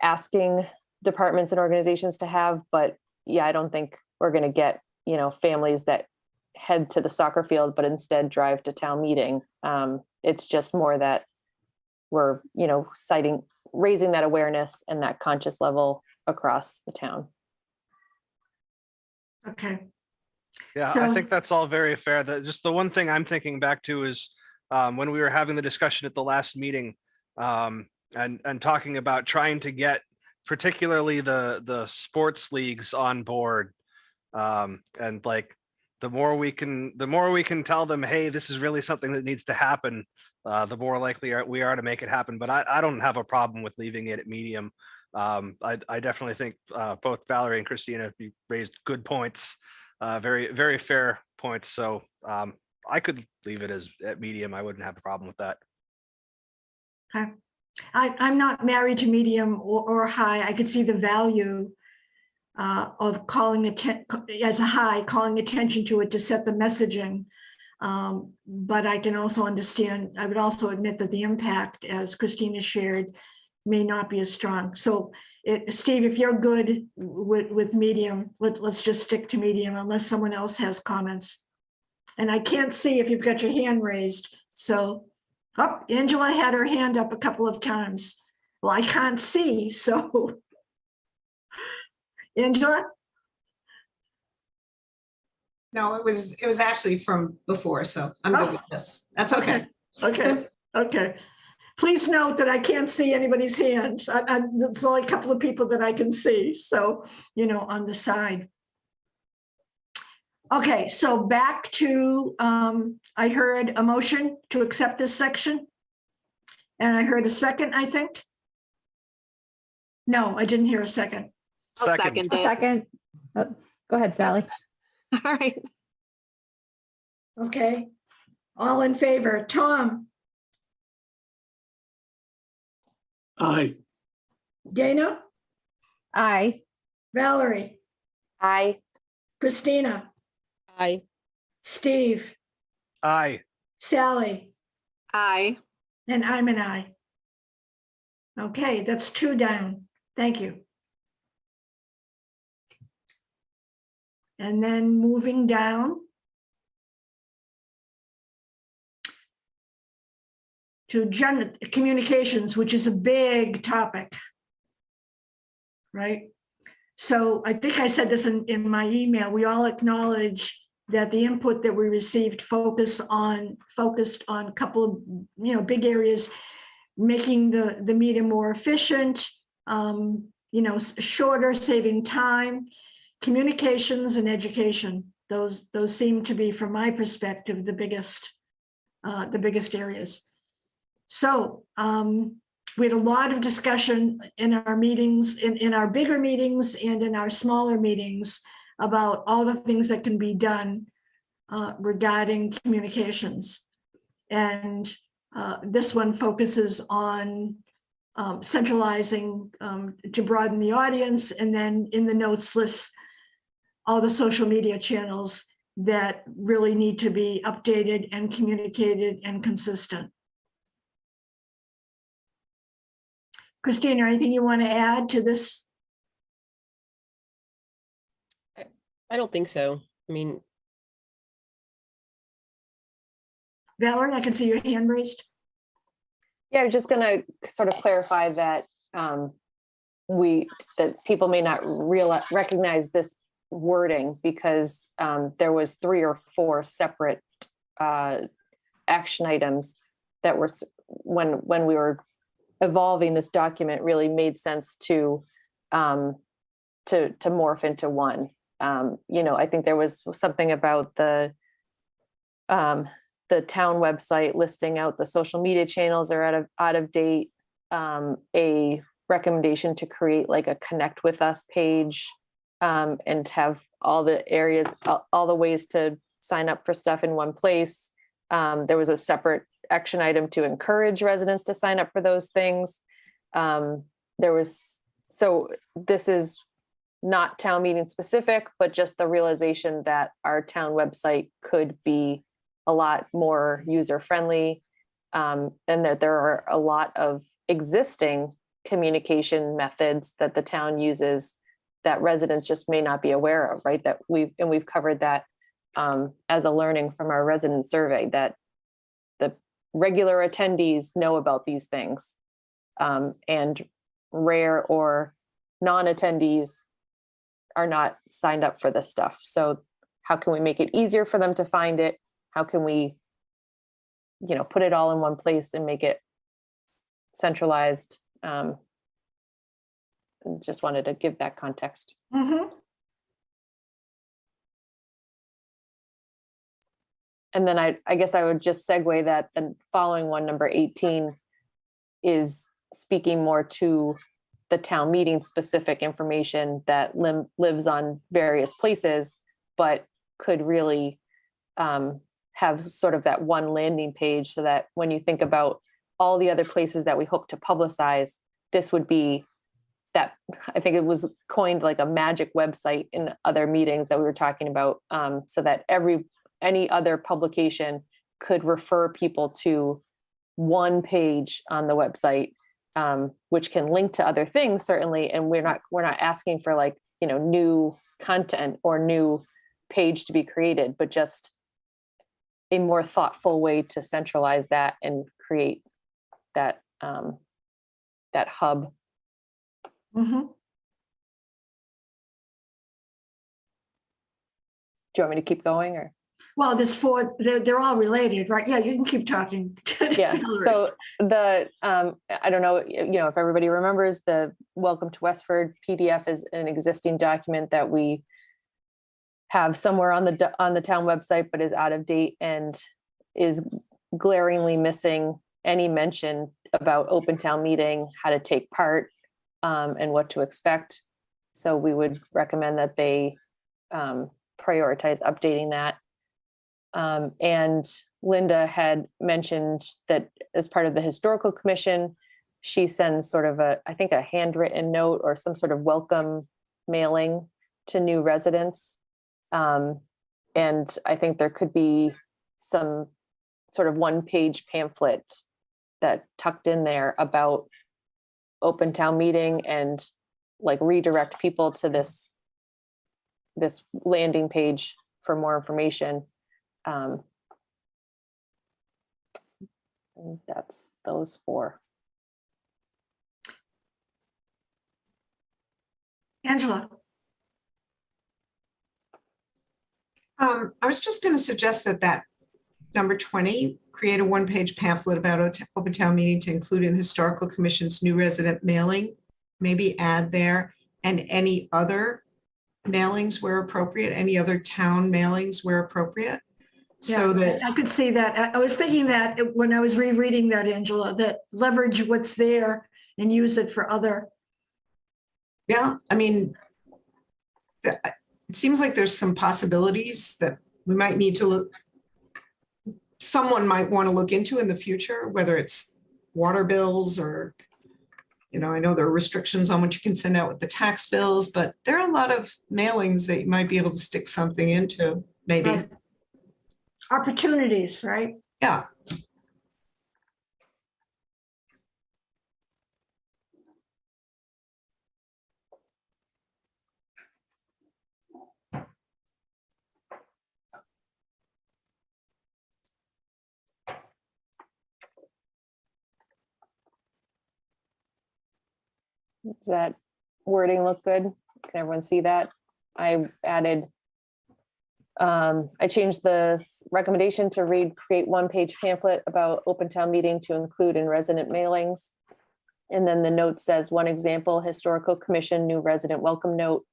asking departments and organizations to have. But yeah, I don't think we're going to get, you know, families that head to the soccer field, but instead drive to town meeting. It's just more that we're, you know, raising that awareness and that conscious level across the town. Okay. Yeah, So- I think that's all very fair. Just the one thing I'm thinking back to is when we were having the discussion at the last meeting and talking about trying to get particularly the sports leagues on board, and like the more we can tell them, hey, this is really something that needs to happen, the more likely we are to make it happen. But I don't have a problem with leaving it at medium. I definitely think both Valerie and Christina, you raised good points. Very, very fair points. So I could leave it at medium. I wouldn't have a problem with that. Okay. I'm not married to medium or high. I could see the value of calling calling attention to it to set the messaging. But I can also understand, I would also admit that the impact, as Christina shared, may not be as strong. So Steve, if you're good with medium, let's just stick to medium unless someone else has comments. And I can't see if you've got your hand raised. So, oh, Angela had her hand up a couple of times. Well, I can't see, so. Angela? No, it was actually from before, so I'm good with this. That's okay. Okay. Please note that I can't see anybody's hands. There's only a couple of people that I can see, so, on the side. Okay, so back to, I heard a motion to accept this section. And I heard a second, I think. No, I didn't hear a second. I'll second it. Second. Oh, go ahead, Sally. All right. Okay, all in favor, Tom, Aye. Dana, Aye. Valerie, I, Christina, Aye. Steve, Aye. Sally, Aye. and I'm an aye. Okay, that's 2 down. Thank you. And then moving down to communications, which is a big topic, right? So I think I said this in my email. We all acknowledge that the input that we received focused on a couple of big areas, making the meeting more efficient, shorter, saving time, communications and education. Those seem to be, from my perspective, the biggest areas. So we had a lot of discussion in our meetings, in our bigger meetings and in our smaller meetings, about all the things that can be done regarding communications. And this one focuses on centralizing to broaden the audience, and then in the notes lists all the social media channels that really need to be updated and communicated and consistent. Christina, anything you want to add to this? I don't think so. I mean, Valerie, I can see your hand raised. yeah, I was just gonna sort of clarify that that people may not recognize this wording because there was 3 or 4 separate action items that were, when we were evolving this document, really made sense to morph into one. I think there was something about the town website listing out the social media channels are out of date. A recommendation to create like a connect with us page and have all the areas, all the ways to sign up for stuff in one place. There was a separate action item to encourage residents to sign up for those things. So this is not town meeting specific, but just the realization that our town website could be a lot more user-friendly, and that there are a lot of existing communication methods that the town uses that residents just may not be aware of, right? That we've covered that as a learning from our resident survey, that the regular attendees know about these things, and rare or non-attendees are not signed up for this stuff. So how can we make it easier for them to find it? How can we, put it all in one place and make it centralized? Just wanted to give that context. Mm-hmm. And then I guess I would just segue that the following one, number 18, is speaking more to the town meeting specific information that lives on various places, but could really have sort of that one landing page, so that when you think about all the other places that we hope to publicize, this would be that, I think it was coined like a magic website in other meetings that we were talking about, so that any other publication could refer people to one page on the website, which can link to other things certainly. And we're not asking for like, new content or new page to be created, but just a more thoughtful way to centralize that and create that hub. Mhm. Do you want me to keep going or? Well, they're all related, right? Yeah, you can keep talking. Yeah, so I don't know, if everybody remembers, the Welcome to Westford PDF is an existing document that we have somewhere on the town website, but is out of date and is glaringly missing any mention about open town meeting, how to take part, and what to expect. So we would recommend that they prioritize updating that. And Linda had mentioned that as part of the historical commission, she sends sort of I think a handwritten note or some sort of welcome mailing to new residents. And I think there could be some sort of one-page pamphlet that tucked in there about open town meeting and like redirect people to this landing page for more information. And that's those 4. Angela. I was just going to suggest that number 20, create a one-page pamphlet about open town meeting to include in historical commission's new resident mailing, maybe add there, and any other mailings where appropriate, any other town mailings where appropriate. So Yeah, that I could see that. I was thinking that when I was rereading that, Angela, that leverage what's there and use it for other. yeah, I mean, it seems like there's some possibilities that we might need to look, someone might want to look into in the future, whether it's water bills or, I know there are restrictions on what you can send out with the tax bills, but there are a lot of mailings that you might be able to stick something into, maybe. Right. Opportunities, right? Yeah. Does that wording look good? Can everyone see that? I added, I changed the recommendation to read, create one-page pamphlet about open town meeting to include in resident mailings. And then the note says, one example, historical commission, new resident welcome note,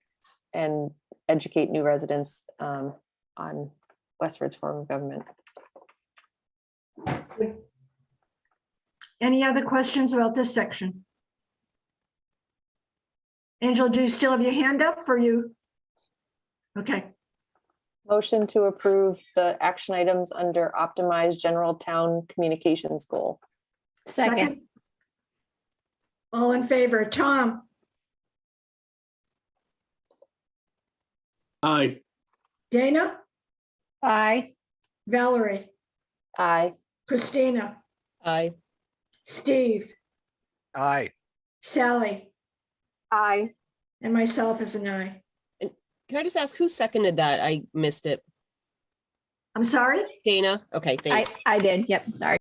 and educate new residents on Westford's form of government. Any other questions about this section? Angela, do you still have your hand up or you? Okay, Motion to approve the action items under optimized general town communications goal. Second. All in favor, Tom, Aye. Dana, Aye. Valerie, Aye. Christina, Aye. Steve, Aye. Sally, Aye. and myself as an aye. Can I just ask who seconded that? I missed it. I'm sorry? Dana? Okay, thanks. I did. Yep. Sorry.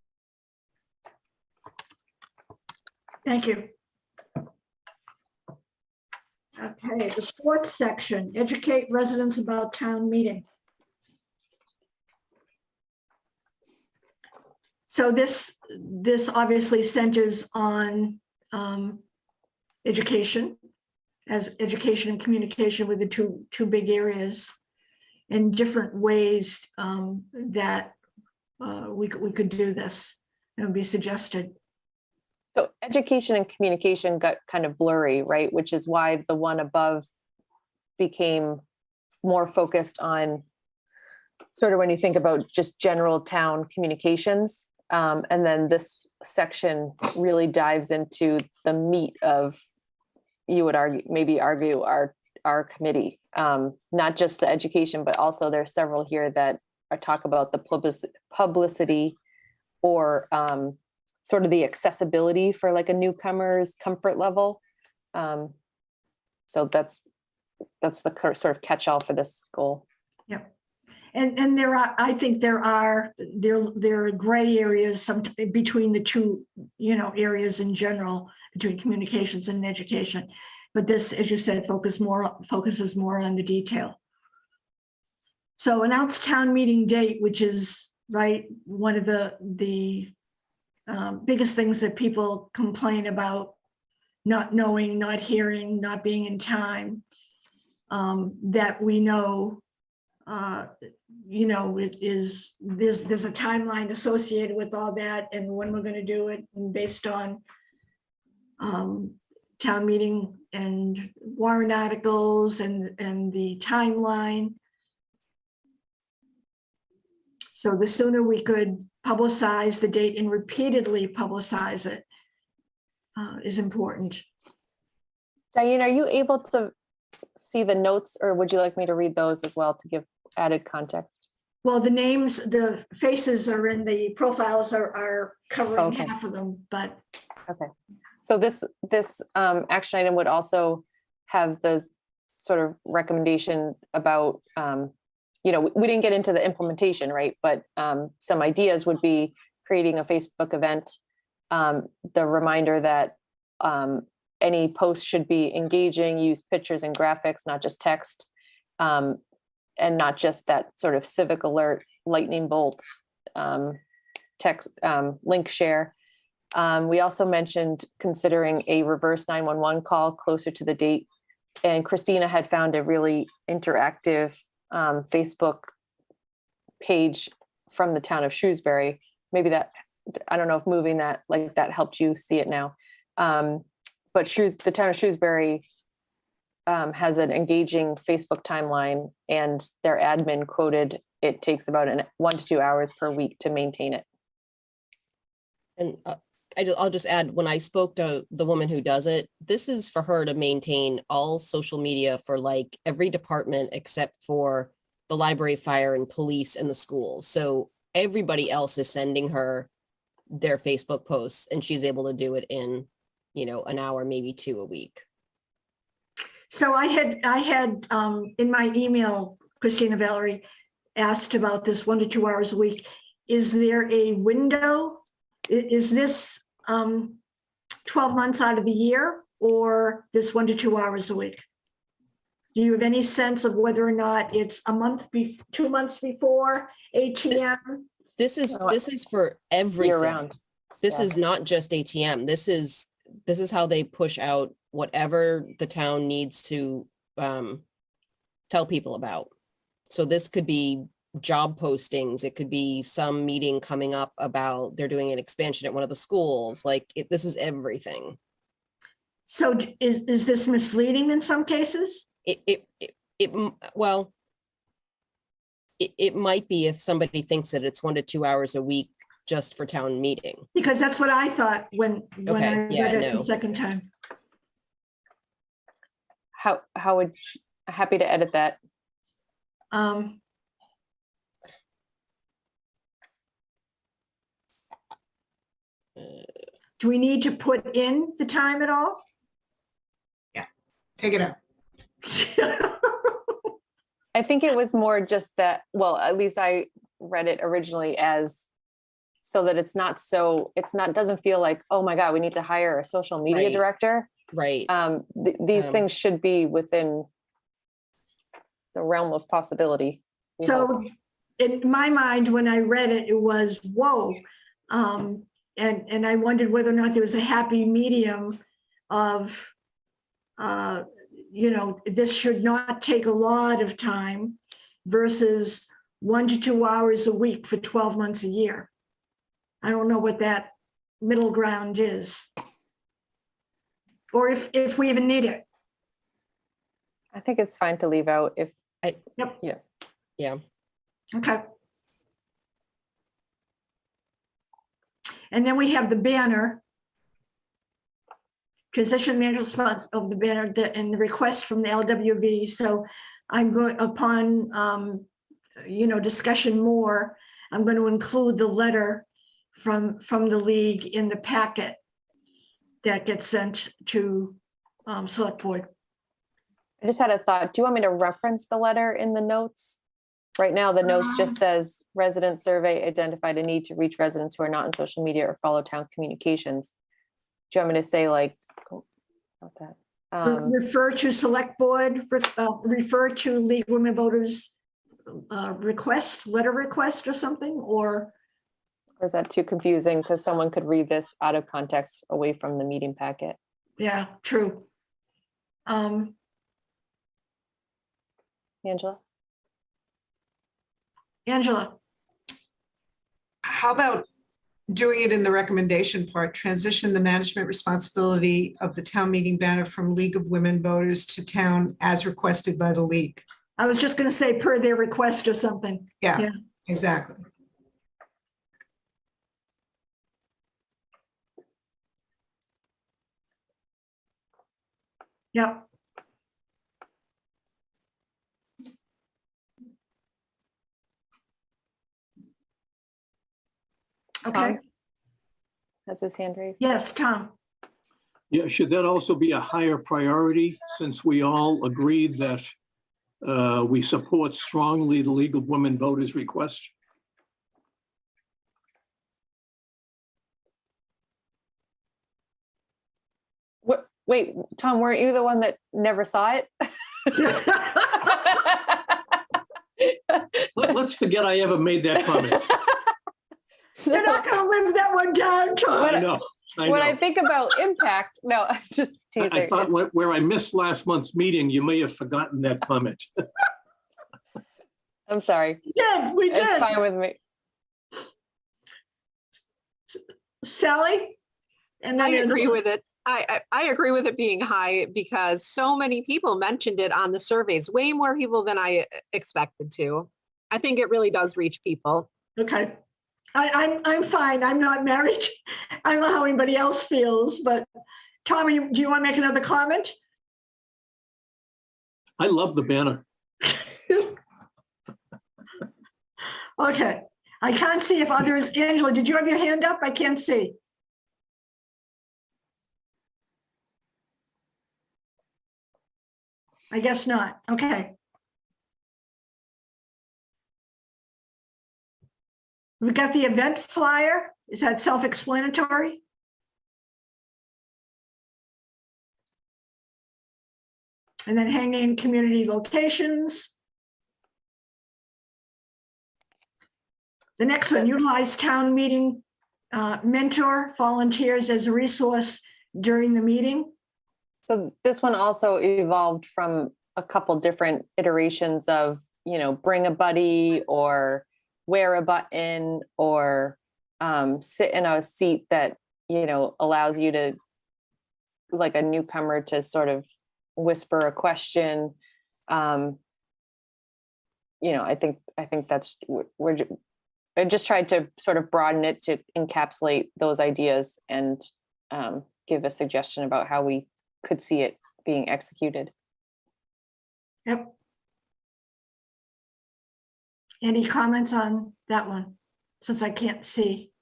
Thank you. Okay, the 4th section, educate residents about town meeting. So this obviously centers on education, as education and communication were the two big areas, in different ways that we could do this. It would be suggested. So education and communication got kind of blurry, right? Which is why the one above became more focused on sort of when you think about just general town communications. And then this section really dives into the meat of, you would argue our committee, not just the education, but also there's several here that talk about the publicity or sort of the accessibility for like a newcomer's comfort level. So that's the sort of catch-all for this goal. Yeah. And there are, I think there are gray areas between the two, areas in general, between communications and education. But this, as you said, focuses more on the detail. So announce town meeting date, which is one of the biggest things that people complain about, not knowing, not hearing, not being in time, that we know, there's a timeline associated with all that and when we're going to do it, and based on town meeting and warrant articles and the timeline. So the sooner we could publicize the date and repeatedly publicize it is important. Diane, are you able to see the notes, or would you like me to read those as well to give added context? Well, the names, the faces are in the profiles are covering Okay. half of them, but Okay. So this action item would also have the sort of recommendation about, we didn't get into the implementation, right? But some ideas would be creating a Facebook event, the reminder that any post should be engaging, use pictures and graphics, not just text, and not just that sort of civic alert, lightning bolt, text, link share. We also mentioned considering a reverse 911 call closer to the date. And Christina had found a really interactive Facebook page from the town of Shrewsbury. Maybe that, I don't know if moving that like that helped you see it now. But the town of Shrewsbury has an engaging Facebook timeline, and their admin quoted it takes about 1 to 2 hours per week to maintain it. And I'll just add, when I spoke to the woman who does it, this is for her to maintain all social media for like every department except for the library, fire, and police and the schools. So everybody else is sending her their Facebook posts, and she's able to do it in, an hour, maybe 2 a week. so I had in my email, Christina Valerie asked about this 1 to 2 hours a week. Is there a window? Is this 12 months out of the year, or this 1 to 2 hours a week? Do you have any sense of whether or not it's a month, 2 months before ATM? This is for everything. Year round. This Yeah. is not just ATM. This is how they push out whatever the town needs to tell people about. So this could be job postings. It could be some meeting coming up about they're doing an expansion at one of the schools. This is everything. So is this misleading in some cases? It might be if somebody thinks that it's 1 to 2 hours a week just for town meeting. Because that's what I thought when Okay, I read yeah, it no. the second time. How would, happy to edit that. Do we need to put in the time at all? Take it out. I think it was more just that, well, at least I read it originally as so that doesn't feel like, oh my God, we need to hire a social media Right. director. Right. These things should be within the realm of possibility. we hope. So in my mind, when I read it, it was, whoa. And I wondered whether or not there was a happy medium of, this should not take a lot of time versus 1 to 2 hours a week for 12 months a year. I don't know what that middle ground is. Or if we even need it. I think it's fine to leave out if, Yeah. Okay. And then we have the banner. transition management response of the banner and the request from the LWV. So I'm going upon, discussion more, I'm going to include the letter from the league in the packet that gets sent to select board. I just had a thought. Do you want me to reference the letter in the notes? Right now, the notes just says resident survey identified a need to reach residents who are not on social media or follow town communications. Do you want me to say like, about that? Refer to select board, refer to League of Women Voters letter request or something, or is that too confusing? Because someone could read this out of context away from the meeting packet. yeah, true. Angela? Angela, How about doing it in the recommendation part, transition the management responsibility of the town meeting banner from League of Women Voters to town as requested by the league? I was just going to say per their request or something. Yeah, Yeah. exactly. Yep. Okay, Tom? Has his hand raised? yes, Tom. Yeah, should that also be a higher priority since we all agreed that we support strongly the League of Women Voters request? Wait, Tom, weren't you the one that never saw it? Let's forget I ever made that comment. You're not going to live that one down, Tom. I know, I When I know. think about impact, no, I'm just teasing. I thought where I missed last month's meeting, you may have forgotten that comment. I'm sorry. We It's did. fine with me. Sally? And I then agree with it. I agree with it being high because so many people mentioned it on the surveys, way more people than I expected to. I think it really does reach people. Okay. I'm fine. I'm not married. I don't know how anybody else feels, but Tommy, do you want to make another comment? I love the banner. Okay. I can't see if others, Angela, did you have your hand up? I can't see. I guess not. Okay. We've got the event flyer. Is that self-explanatory? And then hanging community locations. The next one, utilize town meeting mentor volunteers as a resource during the meeting. So this one also evolved from a couple different iterations of, bring a buddy or wear a button or sit in a seat that, allows you to, like a newcomer, to sort of whisper a question. I think that's, I just tried to sort of broaden it to encapsulate those ideas and give a suggestion about how we could see it being executed. Yep. Any comments on that one, since I can't see?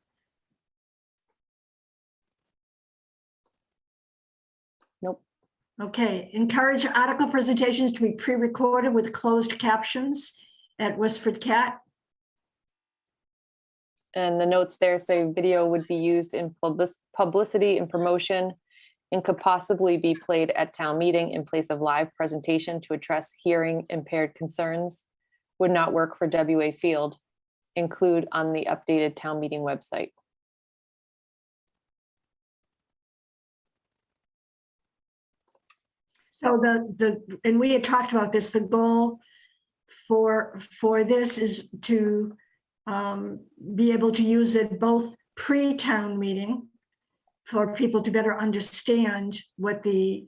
Nope. Okay, encourage article presentations to be pre-recorded with closed captions at WestfordCAT. And the notes there say video would be used in publicity and promotion and could possibly be played at town meeting in place of live presentation to address hearing impaired concerns. Would not work for WA Field. Include on the updated town meeting website. So and we had talked about this, the goal for this is to be able to use it both pre-town meeting for people to better understand what the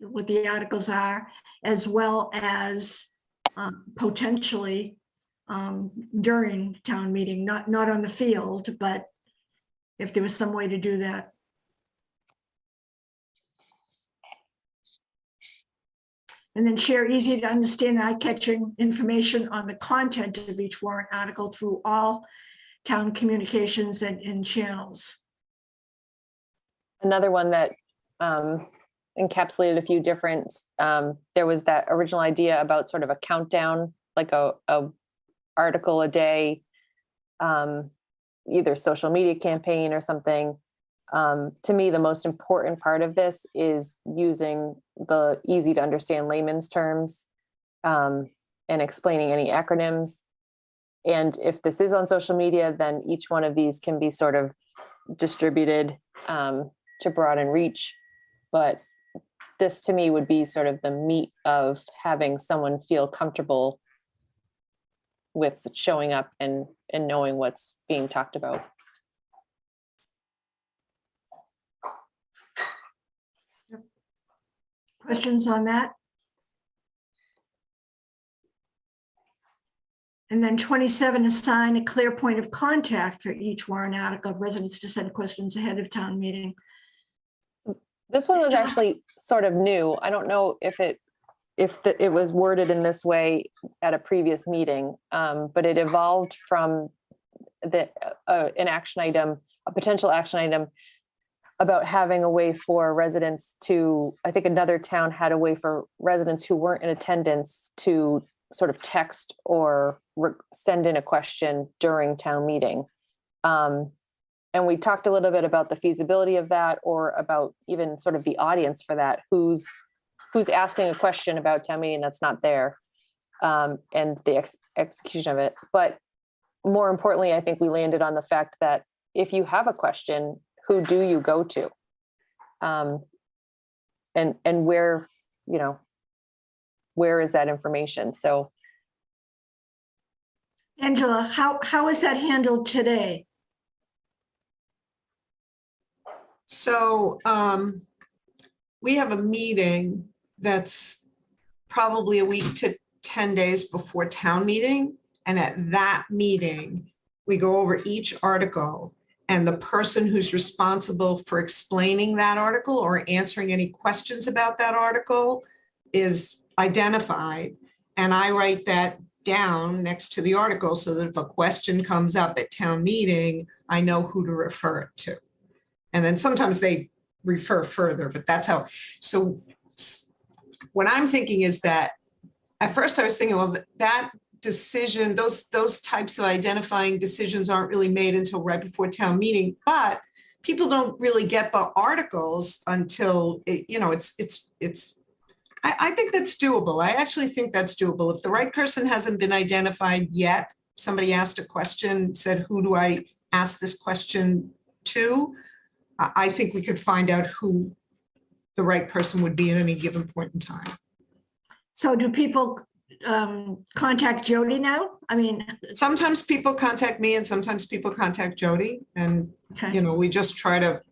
articles are, as well as potentially during town meeting, not on the field, but if there was some way to do that. And then share easy to understand, eye-catching information on the content of each warrant article through all town communications and channels. Another one that encapsulated a few different, there was that original idea about sort of a countdown, like a article a day, either social media campaign or something. To me, the most important part of this is using the easy to understand layman's terms and explaining any acronyms. And if this is on social media, then each one of these can be sort of distributed to broaden reach. But this to me would be sort of the meat of having someone feel comfortable with showing up and knowing what's being talked about. Questions on that? And then 27, assign a clear point of contact for each warrant article, residents to send questions ahead of town meeting. This one was actually sort of new. I don't know if it was worded in this way at a previous meeting, but it evolved from an action item, a potential action item about having a way for residents to, I think another town had a way for residents who weren't in attendance to sort of text or send in a question during town meeting. And we talked a little bit about the feasibility of that, or about even sort of the audience for that, who's asking a question about town meeting that's not there, and the execution of it. But more importantly, I think we landed on the fact that if you have a question, who do you go to? And where, where is that information? So Angela, how is that handled today? So we have a meeting that's probably a week to 10 days before town meeting. And at that meeting, we go over each article, and the person who's responsible for explaining that article or answering any questions about that article is identified. And I write that down next to the article so that if a question comes up at town meeting, I know who to refer it to. And then sometimes they refer further, but that's how. So what I'm thinking is that at first I was thinking, well, that decision, those types of identifying decisions aren't really made until right before town meeting, but people don't really get the articles until I think that's doable. I actually think that's doable. If the right person hasn't been identified yet, somebody asked a question, said, who do I ask this question to? I think we could find out who the right person would be at any given point in time. So do people contact Jody now? I mean, sometimes people contact me and sometimes people contact Jody, and okay. We just try to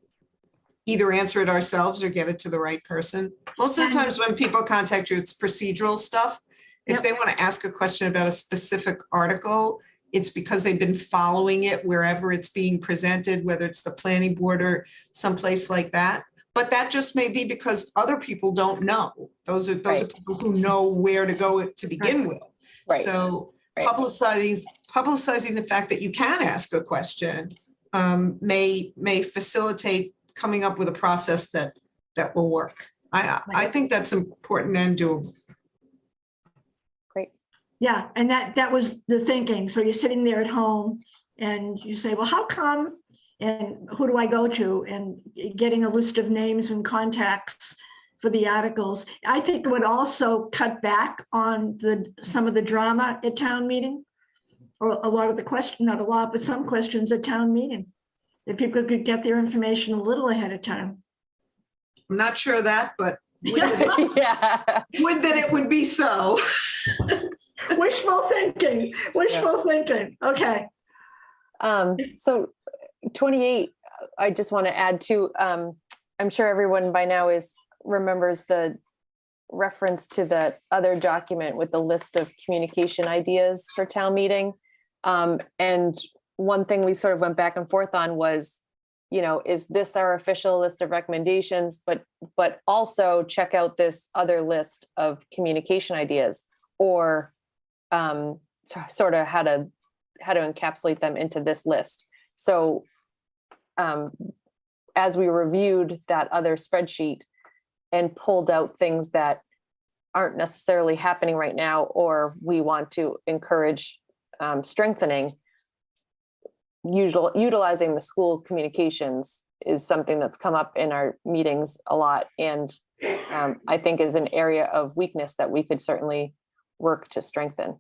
either answer it ourselves or get it to the right person. Most of the times when people contact you, it's procedural stuff. If Yep. they want to ask a question about a specific article, it's because they've been following it wherever it's being presented, whether it's the planning board or someplace like that. But that just may be because other people don't know. Those are people who know where to go to begin with. Right. So Right. publicizing the fact that you can ask a question may facilitate coming up with a process that will work. I think that's important and doable. great. Yeah, and that was the thinking. So you're sitting there at home and you say, well, how come? And who do I go to? And getting a list of names and contacts for the articles. I think it would also cut back on some of the drama at town meeting, or a lot of the question, not a lot, but some questions at town meeting, that people could get their information a little ahead of time. I'm not sure of that, but Yeah. would that it would be so. Wishful thinking, thinking. Okay. So 28, I just want to add to, I'm sure everyone by now remembers the reference to the other document with the list of communication ideas for town meeting. And one thing we sort of went back and forth on was is this our official list of recommendations, but also check out this other list of communication ideas, or sort of how to encapsulate them into this list. So as we reviewed that other spreadsheet and pulled out things that aren't necessarily happening right now, or we want to encourage strengthening, utilizing the school communications is something that's come up in our meetings a lot, and I think is an area of weakness that we could certainly work to strengthen.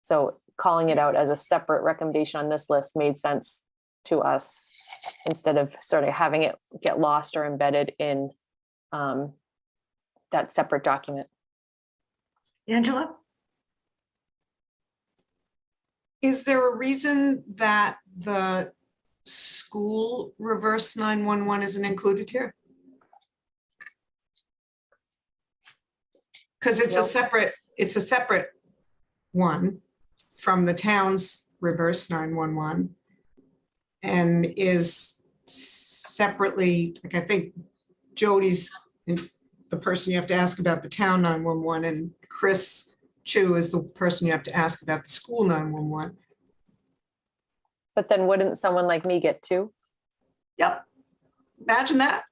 So calling it out as a separate recommendation on this list made sense to us, instead of sort of having it get lost or embedded in that separate document. Angela? Is there a reason that the school reverse 911 isn't included here? Because it's a separate one from the town's reverse 911, and is separately, like, I think Jody's the person you have to ask about the town 911, and Chris Chu is the person you have to ask about the school 911. But then wouldn't someone like me get two? Yep. Imagine that.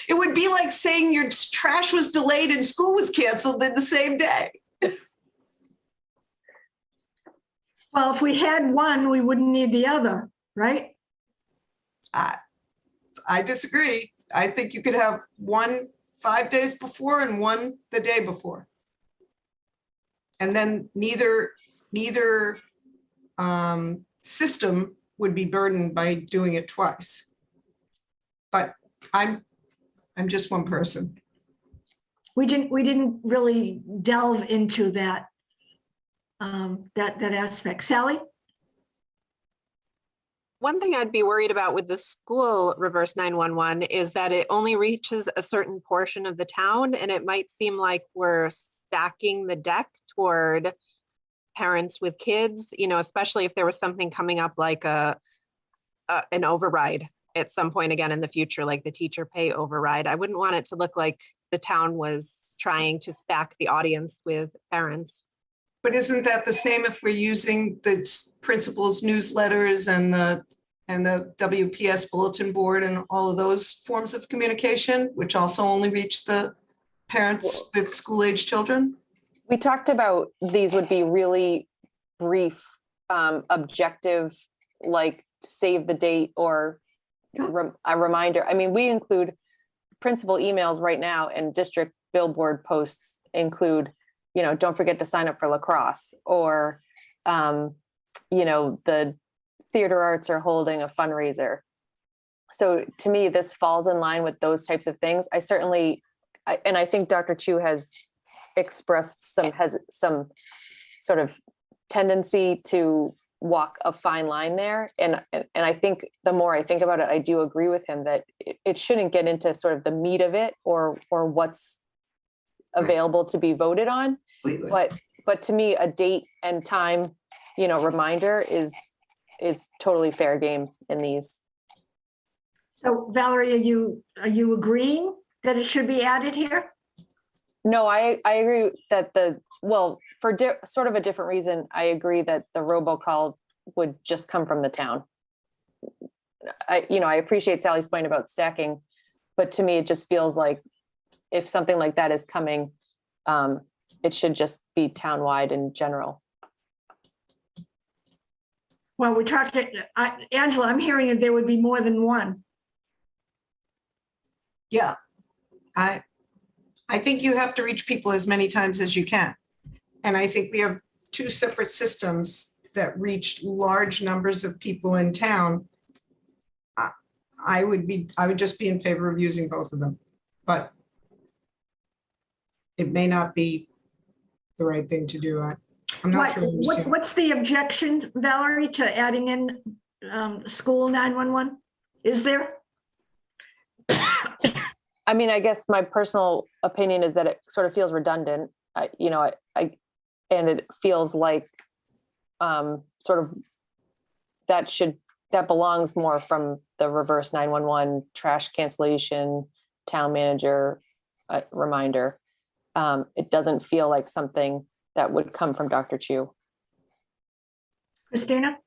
It would be like saying your trash was delayed and school was canceled in the same day. Well, if we had one, we wouldn't need the other, right? I disagree. I think you could have one 5 days before and one the day before. And then neither system would be burdened by doing it twice. But I'm just one person. We didn't really delve into that that aspect. Sally? One thing I'd be worried about with the school reverse 911 is that it only reaches a certain portion of the town, and it might seem like we're stacking the deck toward parents with kids, especially if there was something coming up like an override at some point again in the future, like the teacher pay override. I wouldn't want it to look like the town was trying to stack the audience with parents. But isn't that the same if we're using the principals' newsletters and the WPS bulletin board and all of those forms of communication, which also only reach the parents with school-age children? We talked about these would be really brief, objective, like save the date or a reminder. I mean, we include principal emails right now, and district billboard posts include, don't forget to sign up for lacrosse, or, the theater arts are holding a fundraiser. So to me, this falls in line with those types of things. I think Dr. Chu has expressed some sort of tendency to walk a fine line there. And I think the more I think about it, I do agree with him that it shouldn't get into sort of the meat of it or what's available to be voted on. But to me, a date and time, reminder is totally fair game in these. So Valerie, are you agreeing that it should be added here? No, I agree that for sort of a different reason, I agree that the robocall would just come from the town. I appreciate Sally's point about stacking, but to me, it just feels like if something like that is coming, it should just be townwide in general. Well, we're talking, Angela, I'm hearing that there would be more than one. Yeah, I think you have to reach people as many times as you can. And I think we have two separate systems that reach large numbers of people in town. I would just be in favor of using both of them, but it may not be the right thing to do. I'm not sure. What's the objection, Valerie, to adding in school 911? Is there? I mean, I guess my personal opinion is that it sort of feels redundant, and it feels like sort of that should that belongs more from the reverse 911 trash cancellation, town manager reminder. It doesn't feel like something that would come from Dr. Chu. Christina?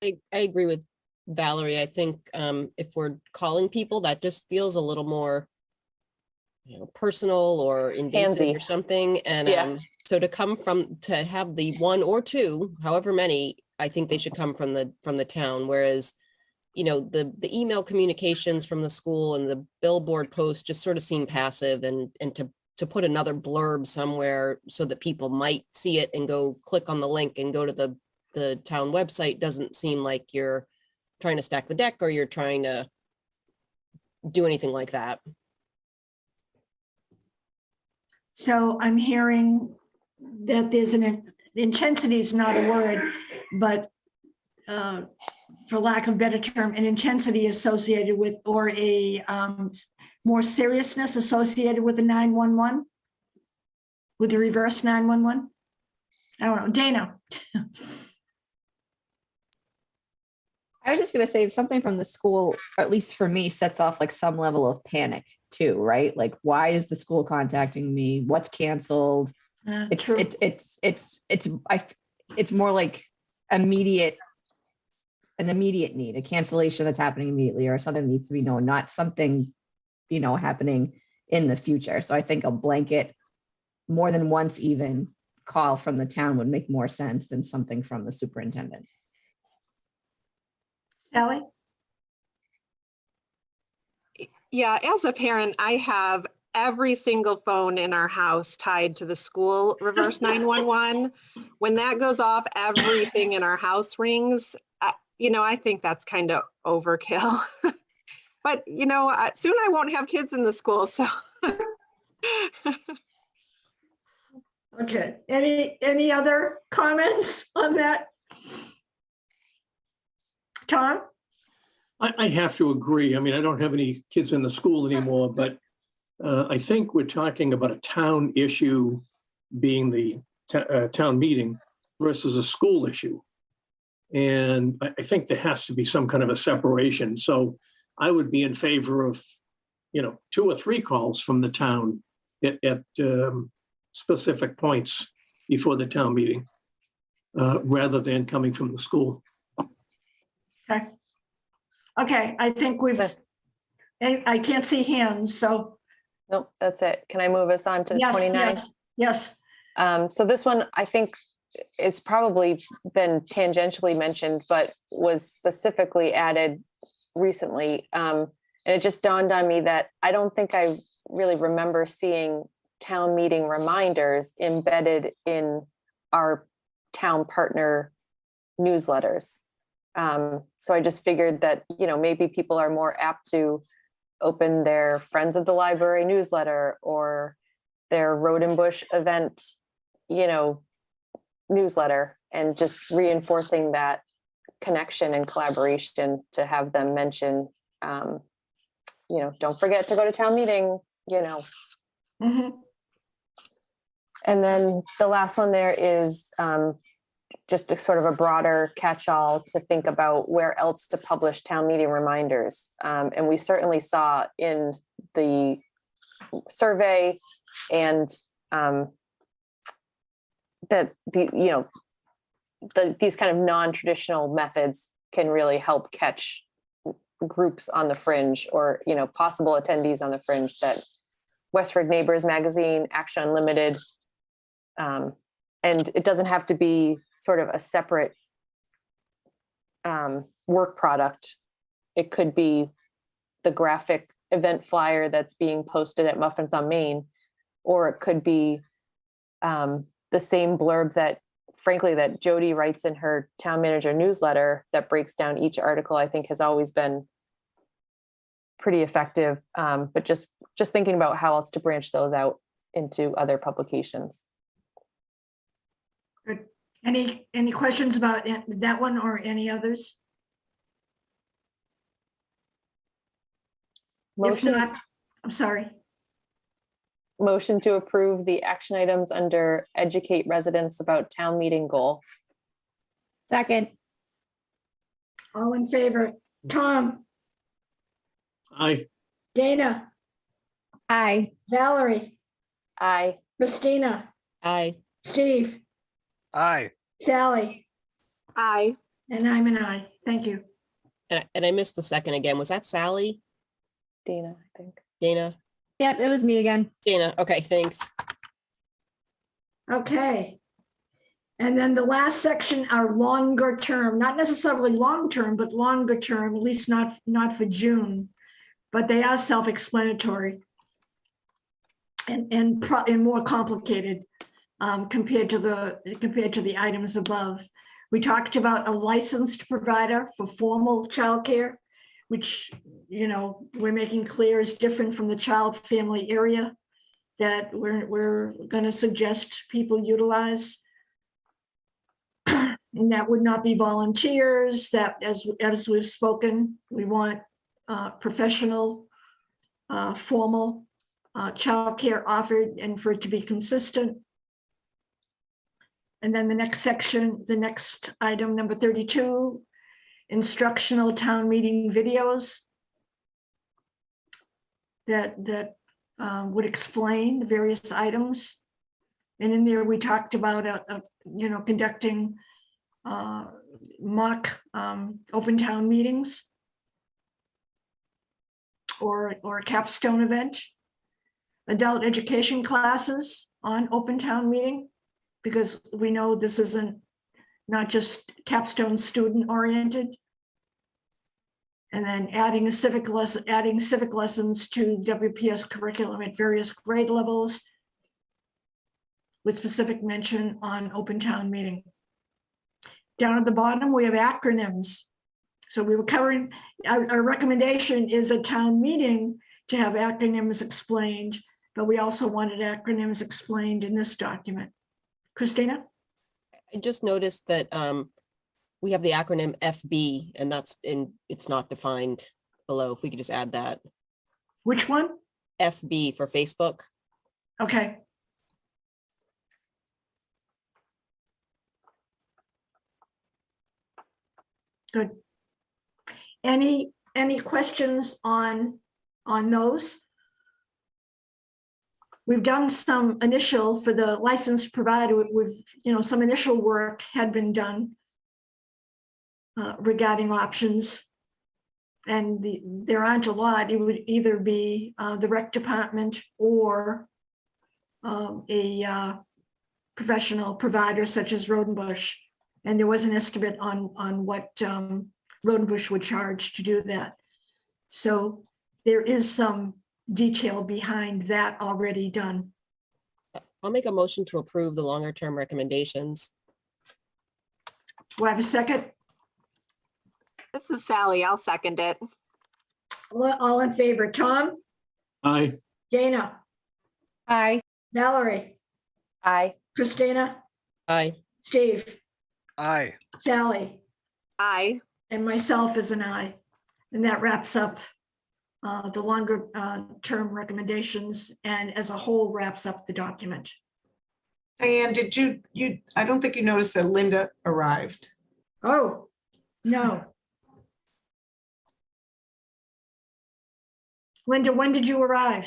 I agree with Valerie. I think if we're calling people, that just feels a little more, personal or invasive or Handsy. something. And Yeah. so to have the one or two, however many, I think they should come from the town. Whereas, the email communications from the school and the billboard posts just sort of seem passive, and to put another blurb somewhere so that people might see it and go click on the link and go to the town website doesn't seem like you're trying to stack the deck or you're trying to do anything like that. So I'm hearing that there's intensity is not a word, but for lack of a better term, an intensity associated with, or a more seriousness associated with the 911, with the reverse 911. I don't know, Dana. I was just gonna say something from the school, or at least for me, sets off like some level of panic too, right? Like, why is the school contacting me? What's canceled? True. It's more like an immediate need, a cancellation that's happening immediately, or something that needs to be known, not something, happening in the future. So I think a blanket, more than once even, call from the town would make more sense than something from the superintendent. Sally? Yeah, as a parent, I have every single phone in our house tied to the school reverse 911. When that goes off, everything in our house rings. I think that's kind of overkill. But, soon I won't have kids in the school, so. Okay, any other comments on that? Tom? I have to agree. I mean, I don't have any kids in the school anymore, but I think we're talking about a town issue being the town meeting versus a school issue. And I think there has to be some kind of a separation. So I would be in favor of, 2 or 3 calls from the town at specific points before the town meeting, rather than coming from the school. Okay, I think I can't see hands, so. Nope, that's it. Can I move us on to Yes, 29? yes. So this one, I think, it's probably been tangentially mentioned, but was specifically added recently. And it just dawned on me that I don't think I really remember seeing town meeting reminders embedded in our town partner newsletters. So I just figured that, maybe people are more apt to open their Friends of the Library newsletter or their Road and Bush event, newsletter, and just reinforcing that connection and collaboration to have them mention, don't forget to go to town meeting, Mhm. And then the last one there is just a sort of a broader catch-all to think about where else to publish town meeting reminders. And we certainly saw in the survey and that these kind of non-traditional methods can really help catch groups on the fringe, or possible attendees on the fringe, that Westford Neighbors Magazine, Action Unlimited, and it doesn't have to be sort of a separate work product. It could be the graphic event flyer that's being posted at Muffins on Main, or it could be the same blurb that Jody writes in her town manager newsletter that breaks down each article. I think has always been pretty effective, but just thinking about how else to branch those out into other publications. Good. Any questions about that one or any others? If Motion, not, I'm sorry. motion to approve the action items under educate residents about town meeting goal. Second. All in favor? Tom, Aye. Dana, Aye. Valerie, Aye. Christina, Aye. Steve, Aye. Sally, Aye. and I'm an aye. Thank you. And I missed the second again. Was that Sally? Dana, I think. Dana? Yep, it was me again. Dana, okay, thanks. Okay. And then the last section are longer term, not necessarily long term, but longer term, at least not for June, but they are self-explanatory and more complicated compared to the items above. We talked about a licensed provider for formal childcare, which, you know, we're making clear is different from the child family area that we're going to suggest people utilize. And that would not be volunteers, that as we've spoken, we want professional, formal childcare offered and for it to be consistent. And then the next section, the next item, number 32, instructional town meeting videos that would explain the various items. And in there, we talked about, conducting mock open town meetings or a capstone event, adult education classes on open town meeting, because we know this isn't not just capstone student oriented. And then adding civic lessons to WPS curriculum at various grade levels with specific mention on open town meeting. Down at the bottom, we have acronyms. So we were covering, our recommendation is a town meeting to have acronyms explained, but we also wanted acronyms explained in this document. Christina? I just noticed that we have the acronym FB and it's not defined below. If we could just add that. Which one? FB for Facebook. Okay. Good. Any questions on those? We've done some initial for the licensed provider. Some initial work had been done regarding options, and there aren't a lot. It would either be the rec department or a professional provider such as Rodenbush. And there was an estimate on what Rodenbush would charge to do that. So there is some detail behind that already done. I'll make a motion to approve the longer term recommendations. Do I have a second? This is Sally. I'll second it. All in favor, Tom, Aye. Dana, Aye. Valerie, Aye. Christina, Aye. Steve, Aye. Sally, Aye. and myself is an aye. And that wraps up the longer term recommendations, and as a whole wraps up the document. Diane, did you, I don't think you noticed that Linda arrived. Oh, no. Linda, when did you arrive?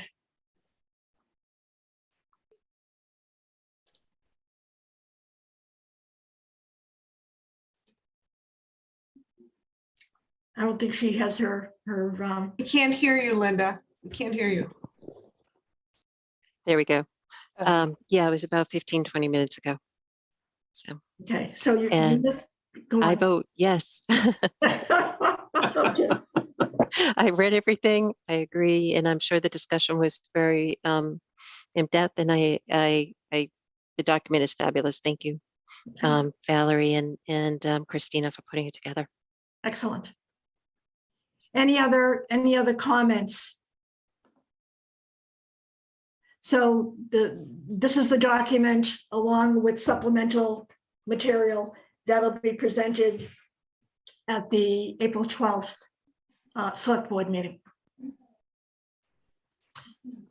I don't think she has her. We can't hear you, Linda. We can't hear you. There we go. Okay. Yeah, it was about 15, 20 minutes ago. So Okay, so you. And Go I on. vote yes. Okay. I read everything. I agree. And I'm sure the discussion was very in depth, and the document is fabulous. Thank you, Valerie and Christina, for putting it together. Excellent. Any other comments? So this is the document along with supplemental material that'll be presented at the April 12th select board meeting.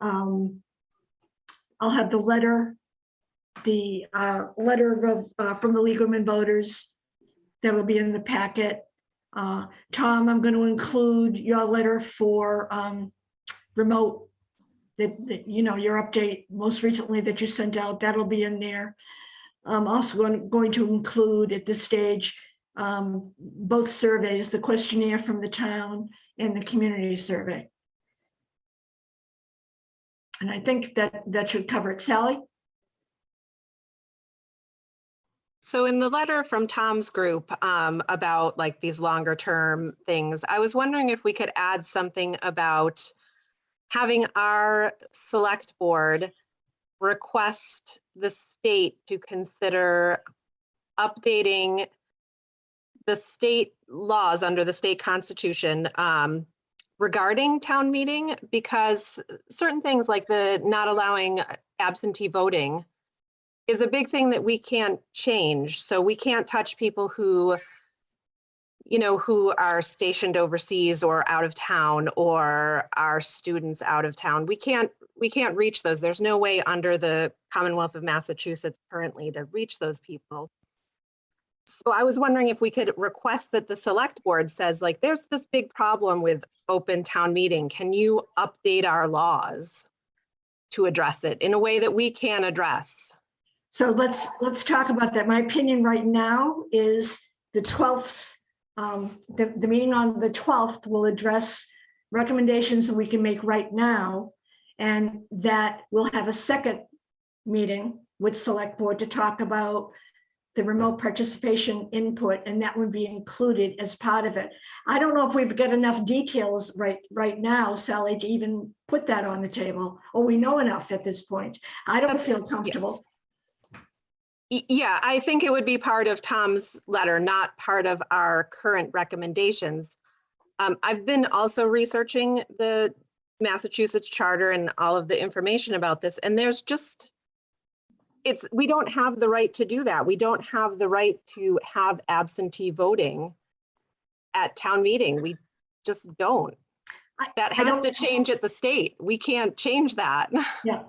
I'll have the letter from the League of Women Voters that will be in the packet. Tom, I'm going to include your letter for remote, that, you know, your update most recently that you sent out, that'll be in there. I'm also going to include at this stage both surveys, the questionnaire from the town and the community survey. And I think that should cover it. Sally? So in the letter from Tom's group about like these longer term things, I was wondering if we could add something about having our select board request the state to consider updating the state laws under the state constitution regarding town meeting, because certain things like the not allowing absentee voting is a big thing that we can't change. So we can't touch people who, you know, who are stationed overseas or out of town, or our students out of town. We can't reach those. There's no way under the Commonwealth of Massachusetts currently to reach those people. So I was wondering if we could request that the select board says, like, there's this big problem with open town meeting. Can you update our laws to address it in a way that we can address? So let's talk about that. My opinion right now is the 12th, the meeting on the 12th will address recommendations that we can make right now, and that we'll have a second meeting with select board to talk about the remote participation input, and that would be included as part of it. I don't know if we've got enough details right now, Sally, to even put that on the table, or we know enough at this point. I don't feel comfortable. Yes. Yeah, I think it would be part of Tom's letter, not part of our current recommendations. I've been also researching the Massachusetts Charter and all of the information about this, and there's just, we don't have the right to do that. We don't have the right to have absentee voting at town meeting. We just don't. That has to change at the state. We can't change that. Yeah.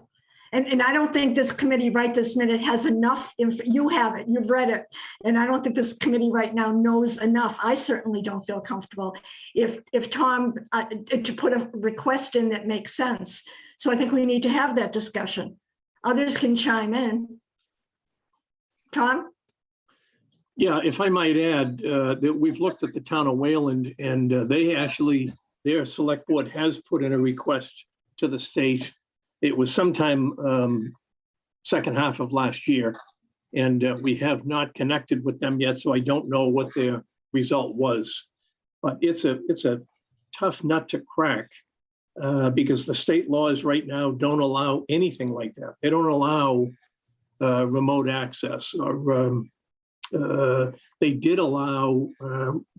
And I don't think this committee right this minute has enough, you have it, you've read it, and I don't think this committee right now knows enough. I certainly don't feel comfortable if Tom, to put a request in that makes sense. So I think we need to have that discussion. Others can chime in. Tom? Yeah, if I might add, that we've looked at the town of Wayland, and they actually, their select board has put in a request to the state. It was sometime second half of last year, and we have not connected with them yet, so I don't know what their result was. But it's a tough nut to crack because the state laws right now don't allow anything like that. They don't allow remote access, or they did allow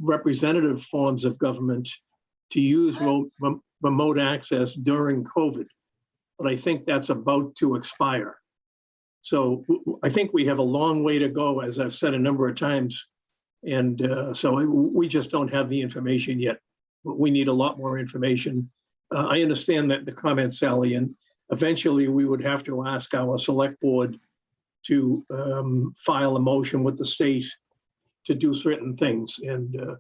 representative forms of government to use remote access during COVID. But I think that's about to expire. So I think we have a long way to go, as I've said a number of times. And so we just don't have the information yet. We need a lot more information. I understand that the comment, Sally, and eventually we would have to ask our select board to file a motion with the state to do certain things. And you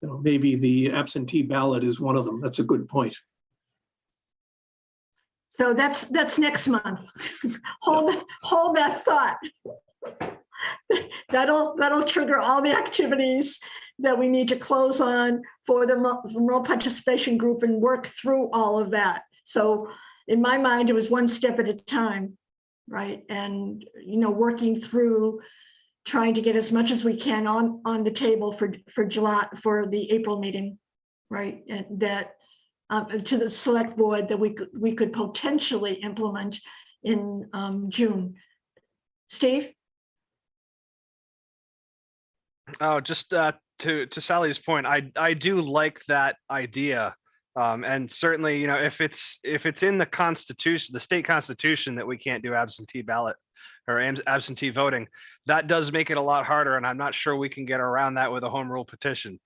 know, maybe the absentee ballot is one of them. That's a good point. So that's next month. hold that thought. That'll trigger all the activities that we need to close on for the remote participation group and work through all of that. So in my mind, it was one step at a time, right? And you know, working through trying to get as much as we can on the table for July, for the April meeting, right? And that to the select board that we could potentially implement in June. Steve? Oh, just to Sally's point, I do like that idea, and certainly, you know, if it's in the Constitution, the state constitution, that we can't do absentee ballot or absentee voting, that does make it a lot harder, and I'm not sure we can get around that with a home rule petition.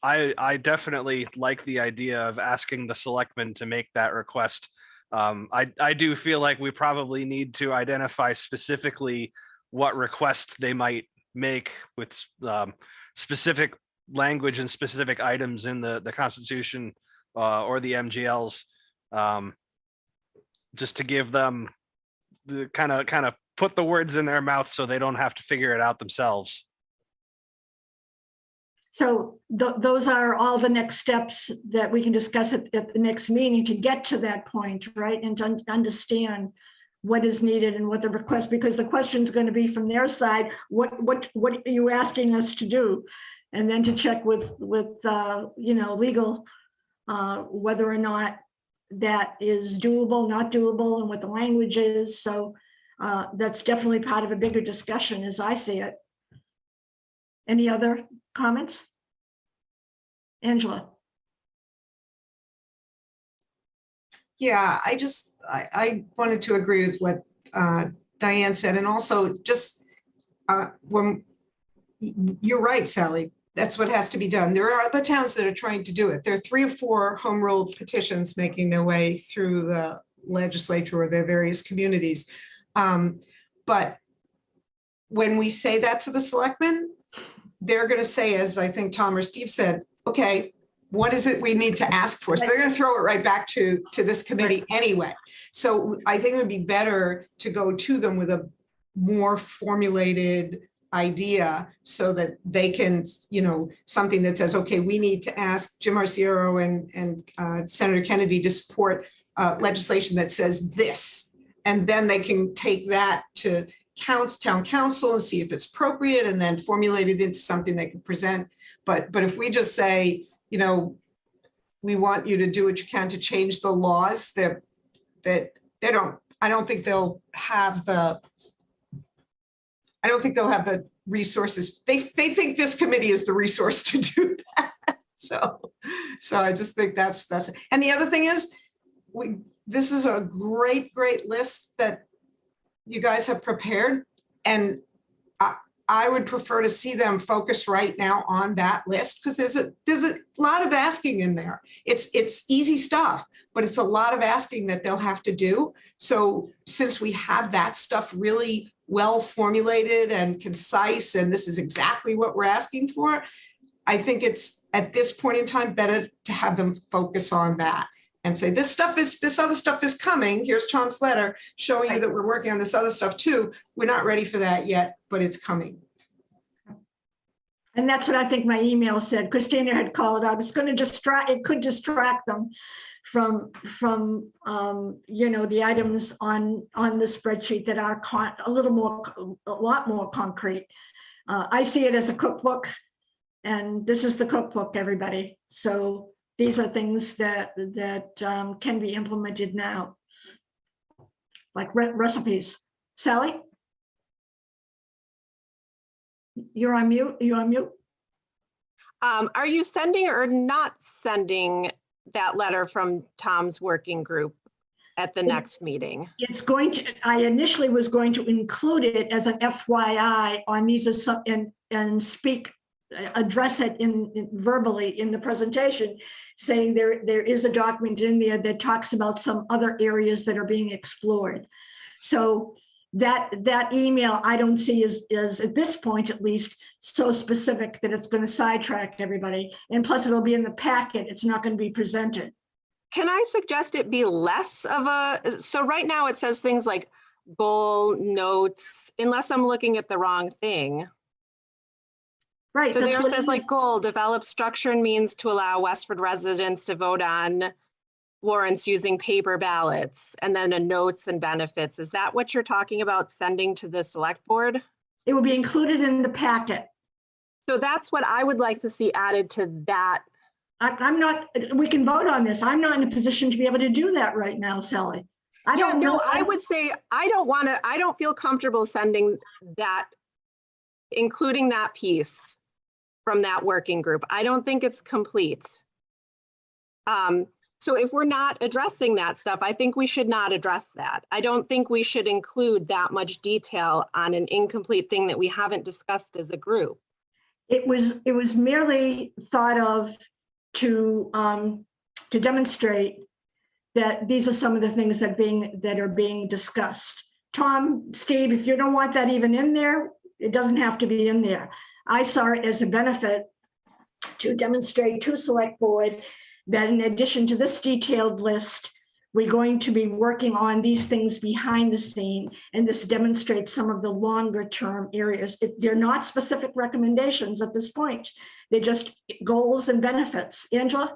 I definitely like the idea of asking the selectmen to make that request. I do feel like we probably need to identify specifically what request they might make with specific language and specific items in the Constitution or the MGLs, just to give them the kind of put the words in their mouth so they don't have to figure it out themselves. So those are all the next steps that we can discuss at the next meeting to get to that point, right? And to understand what is needed and what the request, because the question is going to be from their side, what are you asking us to do? And then to check with legal, whether or not that is doable, not doable, and what the language is. So that's definitely part of a bigger discussion as I see it. Any other comments? Angela? Yeah, I wanted to agree with what Diane said, and also just when you're right, Sally, that's what has to be done. There are other towns that are trying to do it. There are 3 or 4 home rule petitions making their way through the legislature or their various communities. But when we say that to the selectmen, they're going to say, as I think Tom or Steve said, okay, what is it we need to ask for? So they're going to throw it right back to this committee anyway. So I think it would be better to go to them with a more formulated idea so that they can, something that says, okay, we need to ask Jim Arciero and Senator Kennedy to support legislation that says this. And then they can take that to town council and see if it's appropriate and then formulate it into something they can present. But if we just say, we want you to do what you can to change the laws, I don't think they'll have the resources. They think this committee is the resource to do that. So I just think that's it. And the other thing is, this is a great list that you guys have prepared, and I would prefer to see them focus right now on that list, because there's a lot of asking in there. It's easy stuff, but it's a lot of asking that they'll have to do. So since we have that stuff really well formulated and concise, and this is exactly what we're asking for, I think it's at this point in time better to have them focus on that and say, this other stuff is coming. Here's Tom's letter showing you that we're working on this other stuff too. We're not ready for that yet, but it's coming. And that's what I think my email said. Christina had called out. It's going to distract. It could distract them from the items on the spreadsheet that are a lot more concrete. I see it as a cookbook, and this is the cookbook, everybody. So these are things that can be implemented now, like recipes. Sally? You're on mute. Are you sending or not sending that letter from Tom's working group at the next meeting? It's going to, I initially was going to include it as an FYI on these and address it in verbally in the presentation, saying there is a document in there that talks about some other areas that are being explored. So that email I don't see is at this point at least so specific that it's going to sidetrack everybody. And plus it'll be in the packet. It's not going to be presented. Can I suggest it be less of so right now it says things like goal notes, unless I'm looking at the wrong thing. Right. So there says like goal, develop structure and means to allow Westford residents to vote on warrants using paper ballots, and then a notes and benefits. Is that what you're talking about sending to the select board? It will be included in the packet. So that's what I would like to see added to that. I'm not, we can vote on this. I'm not in a position to be able to do that right now, Sally. I would say, I don't feel comfortable sending that, including that piece from that working group. I don't think it's complete. So if we're not addressing that stuff, I think we should not address that. I don't think we should include that much detail on an incomplete thing that we haven't discussed as a group. It was merely thought of to demonstrate that these are some of the things that are being discussed. Tom, Steve, if you don't want that even in there, It doesn't have to be in there. I saw it as a benefit to demonstrate to select board that in addition to this detailed list, we're going to be working on these things behind the scene, and this demonstrates some of the longer term areas. They're not specific recommendations at this point. They're just goals and benefits. Angela?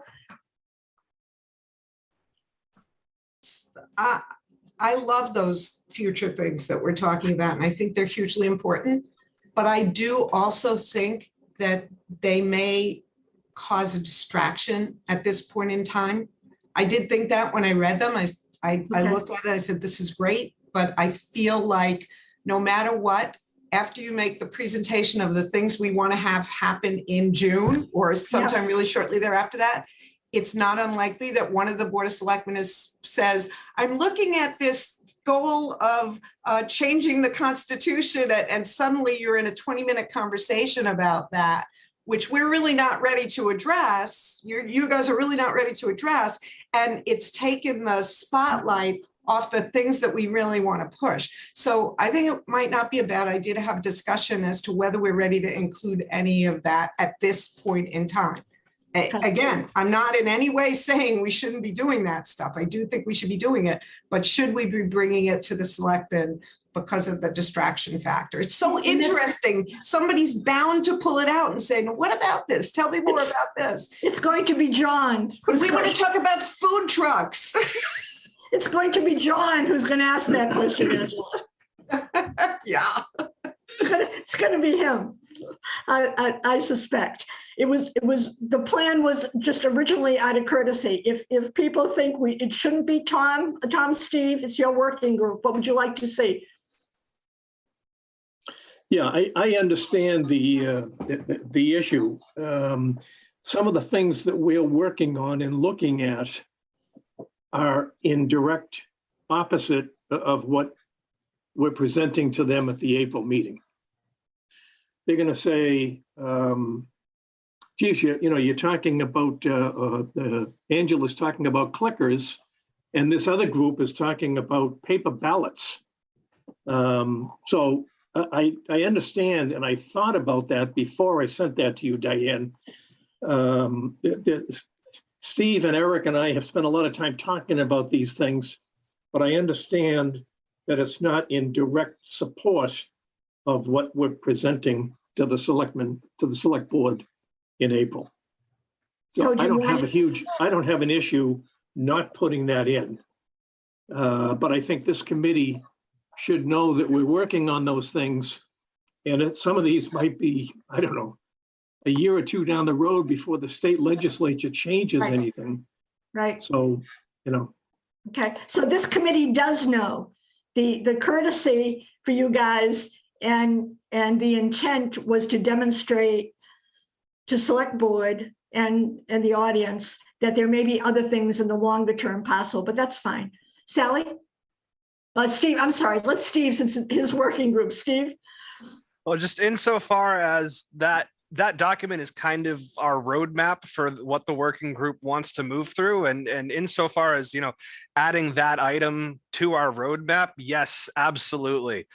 I love those future things that we're talking about, and I think they're hugely important. But I do also think that they may cause a distraction at this point in time. I did think that when I read them, I looked at it, I said, this is great, but I feel like no matter what, after you make the presentation of the things we want to have happen in June or sometime really shortly thereafter that, it's not unlikely that one of the Board of Selectmen says, I'm looking at this goal of changing the Constitution, and suddenly you're in a 20-minute conversation about that, which we're really not ready to address. You guys are really not ready to address. And it's taken the spotlight off the things that we really want to push. So I think it might not be a bad idea to have a discussion as to whether we're ready to include any of that at this point in time. Again, I'm not in any way saying we shouldn't be doing that stuff. I do think we should be doing it, but should we be bringing it to the selectmen because of the distraction factor? It's so interesting. Somebody's bound to pull it out and say, no, what about this? Tell me more about this. It's going to be John. We want to talk about food trucks. It's going to be John who's going to ask that question, Angela. Yeah. It's going to be him. I suspect. The plan was just originally out of courtesy. If people think it shouldn't be Tom, Steve, it's your working group. What would you like to see? Yeah, I understand the issue. Some of the things that we're working on and looking at are in direct opposite of what we're presenting to them at the April meeting. They're going to say, geez, you're talking about, Angela's talking about clickers, and this other group is talking about paper ballots. So I understand, and I thought about that before I sent that to you, Diane. Steve and Eric and I have spent a lot of time talking about these things, but I understand that it's not in direct support of what we're presenting to the selectmen, to the select board in April. So I don't have an issue not putting that in. But I think this committee should know that we're working on those things. And some of these might be, I don't know, a year or two down the road before the state legislature changes anything. Right. So, Okay, so this committee does know the courtesy for you guys, and the intent was to demonstrate to select board and the audience that there may be other things in the longer term parcel, but that's fine. Sally? Steve, I'm sorry, let's Steve, since his working group. Steve? Well, just insofar as that document is kind of our roadmap for what the working group wants to move through, and insofar as adding that item to our roadmap, yes, absolutely.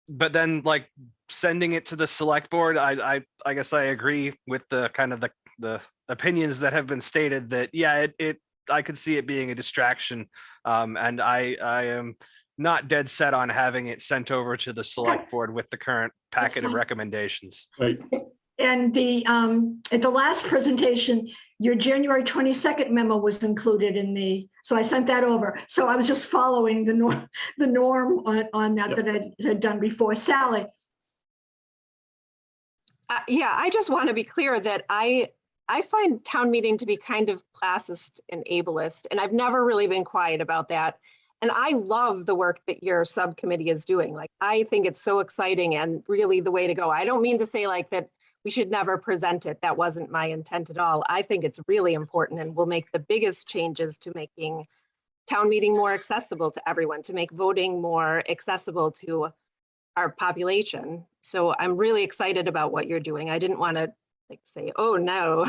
But then, like, sending it to the select board, I guess I agree with the kind of the opinions that have been stated that I could see it being a distraction, and I am not dead set on having it sent over to the select board with the current packet of recommendations. right. And at the last presentation, your January 22nd memo was included in so I sent that over. So I was just following the norm on that that I had done before. Sally? Yeah, I just want to be clear that I find town meeting to be kind of classist and ableist, and I've never really been quiet about that. And I love the work that your subcommittee is doing. Like, I think it's so exciting and really the way to go. I don't mean to say like that we should never present it. That wasn't my intent at all. I think it's really important and will make the biggest changes to making town meeting more accessible to everyone, to make voting more accessible to our population. So I'm really excited about what you're doing. I didn't want to say, oh no.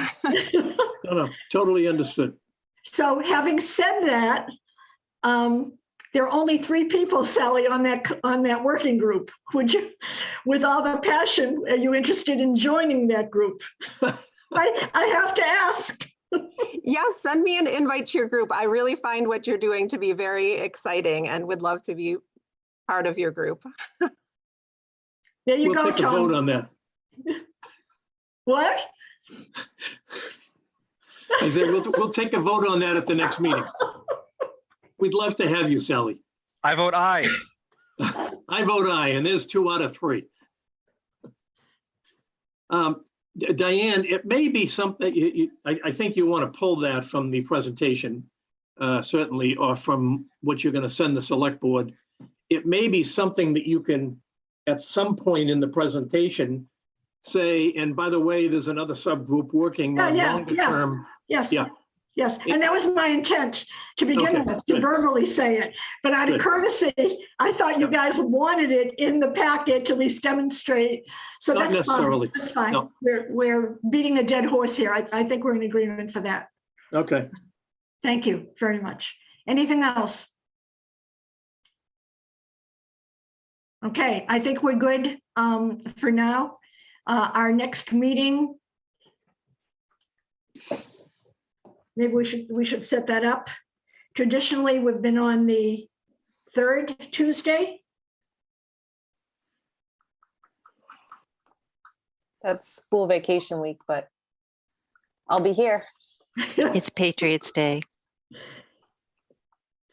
No, totally understood. So having said that, there are only 3 people, Sally, on that working group. Would you, with all the passion, are you interested in joining that group? I have to ask. Yes, send me an invite to your group. I really find what you're doing to be very exciting and would love to be part of your group. There you We'll go, take a vote Tom. on that. What? I said, we'll take a vote on that at the next meeting. We'd love to have you, Sally. I vote aye. I vote aye, and there's 2 out of 3. Diane, it may be something, I think you want to pull that from the presentation, certainly, or from what you're going to send the select board. It may be something that you can, at some point in the presentation, say, and by the way, there's another subgroup working on longer term. Yes. Yeah. Yes, and that was my intent to begin Okay, with, to good. verbally say it. But out of Good. courtesy, I thought you guys wanted it in the packet to at least demonstrate. So Not that's fine. necessarily. That's fine. No. We're beating a dead horse here. I think we're in agreement for that. Okay. Thank you very much. Anything else? Okay, I think we're good for now. Our next meeting, maybe we should set that up. Traditionally, we've been on the 3rd Tuesday. That's school vacation week, but I'll be here. It's Patriots Day.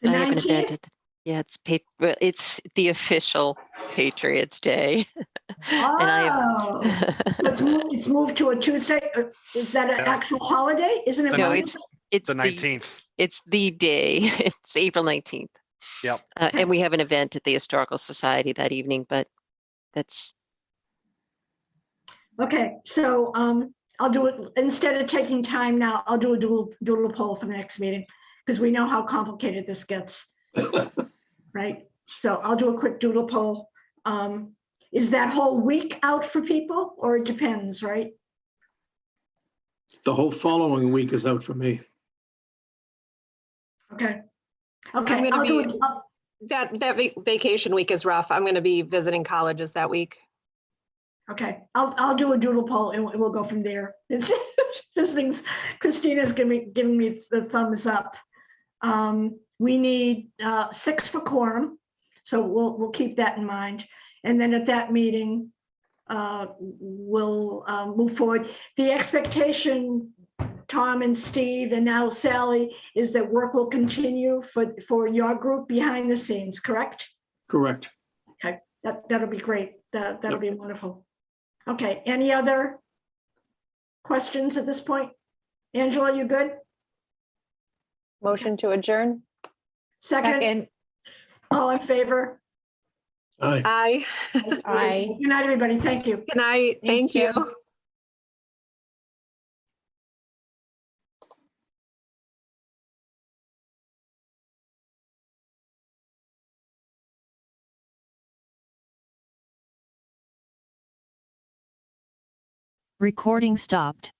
The I have an event 19th? at yeah, it's the official Patriots Day. And I Oh, it's moved to a Tuesday. Is that an Yeah. actual holiday? Isn't it? The No, Monday? it's The 19th. it's the day. It's April 19th. Yep. And we have an event at the Historical Society that evening, but that's Okay, so I'll do it, instead of taking time now, I'll do a doodle poll for the next meeting, because we know how complicated this gets, right? So I'll do a quick doodle poll. Is that whole week out for people, or it depends, right? The whole following week is out for me. Okay. I'm Okay, gonna I'll do be- it. That vacation week is rough. I'm going to be visiting colleges that week. Okay, I'll do a doodle poll and we'll go from there. It's this thing's, Christina's giving me the thumbs up. We need 6 for quorum, so we'll keep that in mind. And then at that meeting, we'll move forward. The expectation, Tom and Steve and now Sally, is that work will continue for your group behind the scenes, correct? Correct. Okay, that'll be great. That'll be wonderful. Okay, any other questions at this point? Angela, you good? Motion to adjourn? Second, Second, all in favor? Aye. Aye. aye. Good night, everybody. Thank you. Good night. Thank Thank you. you. Recording stopped.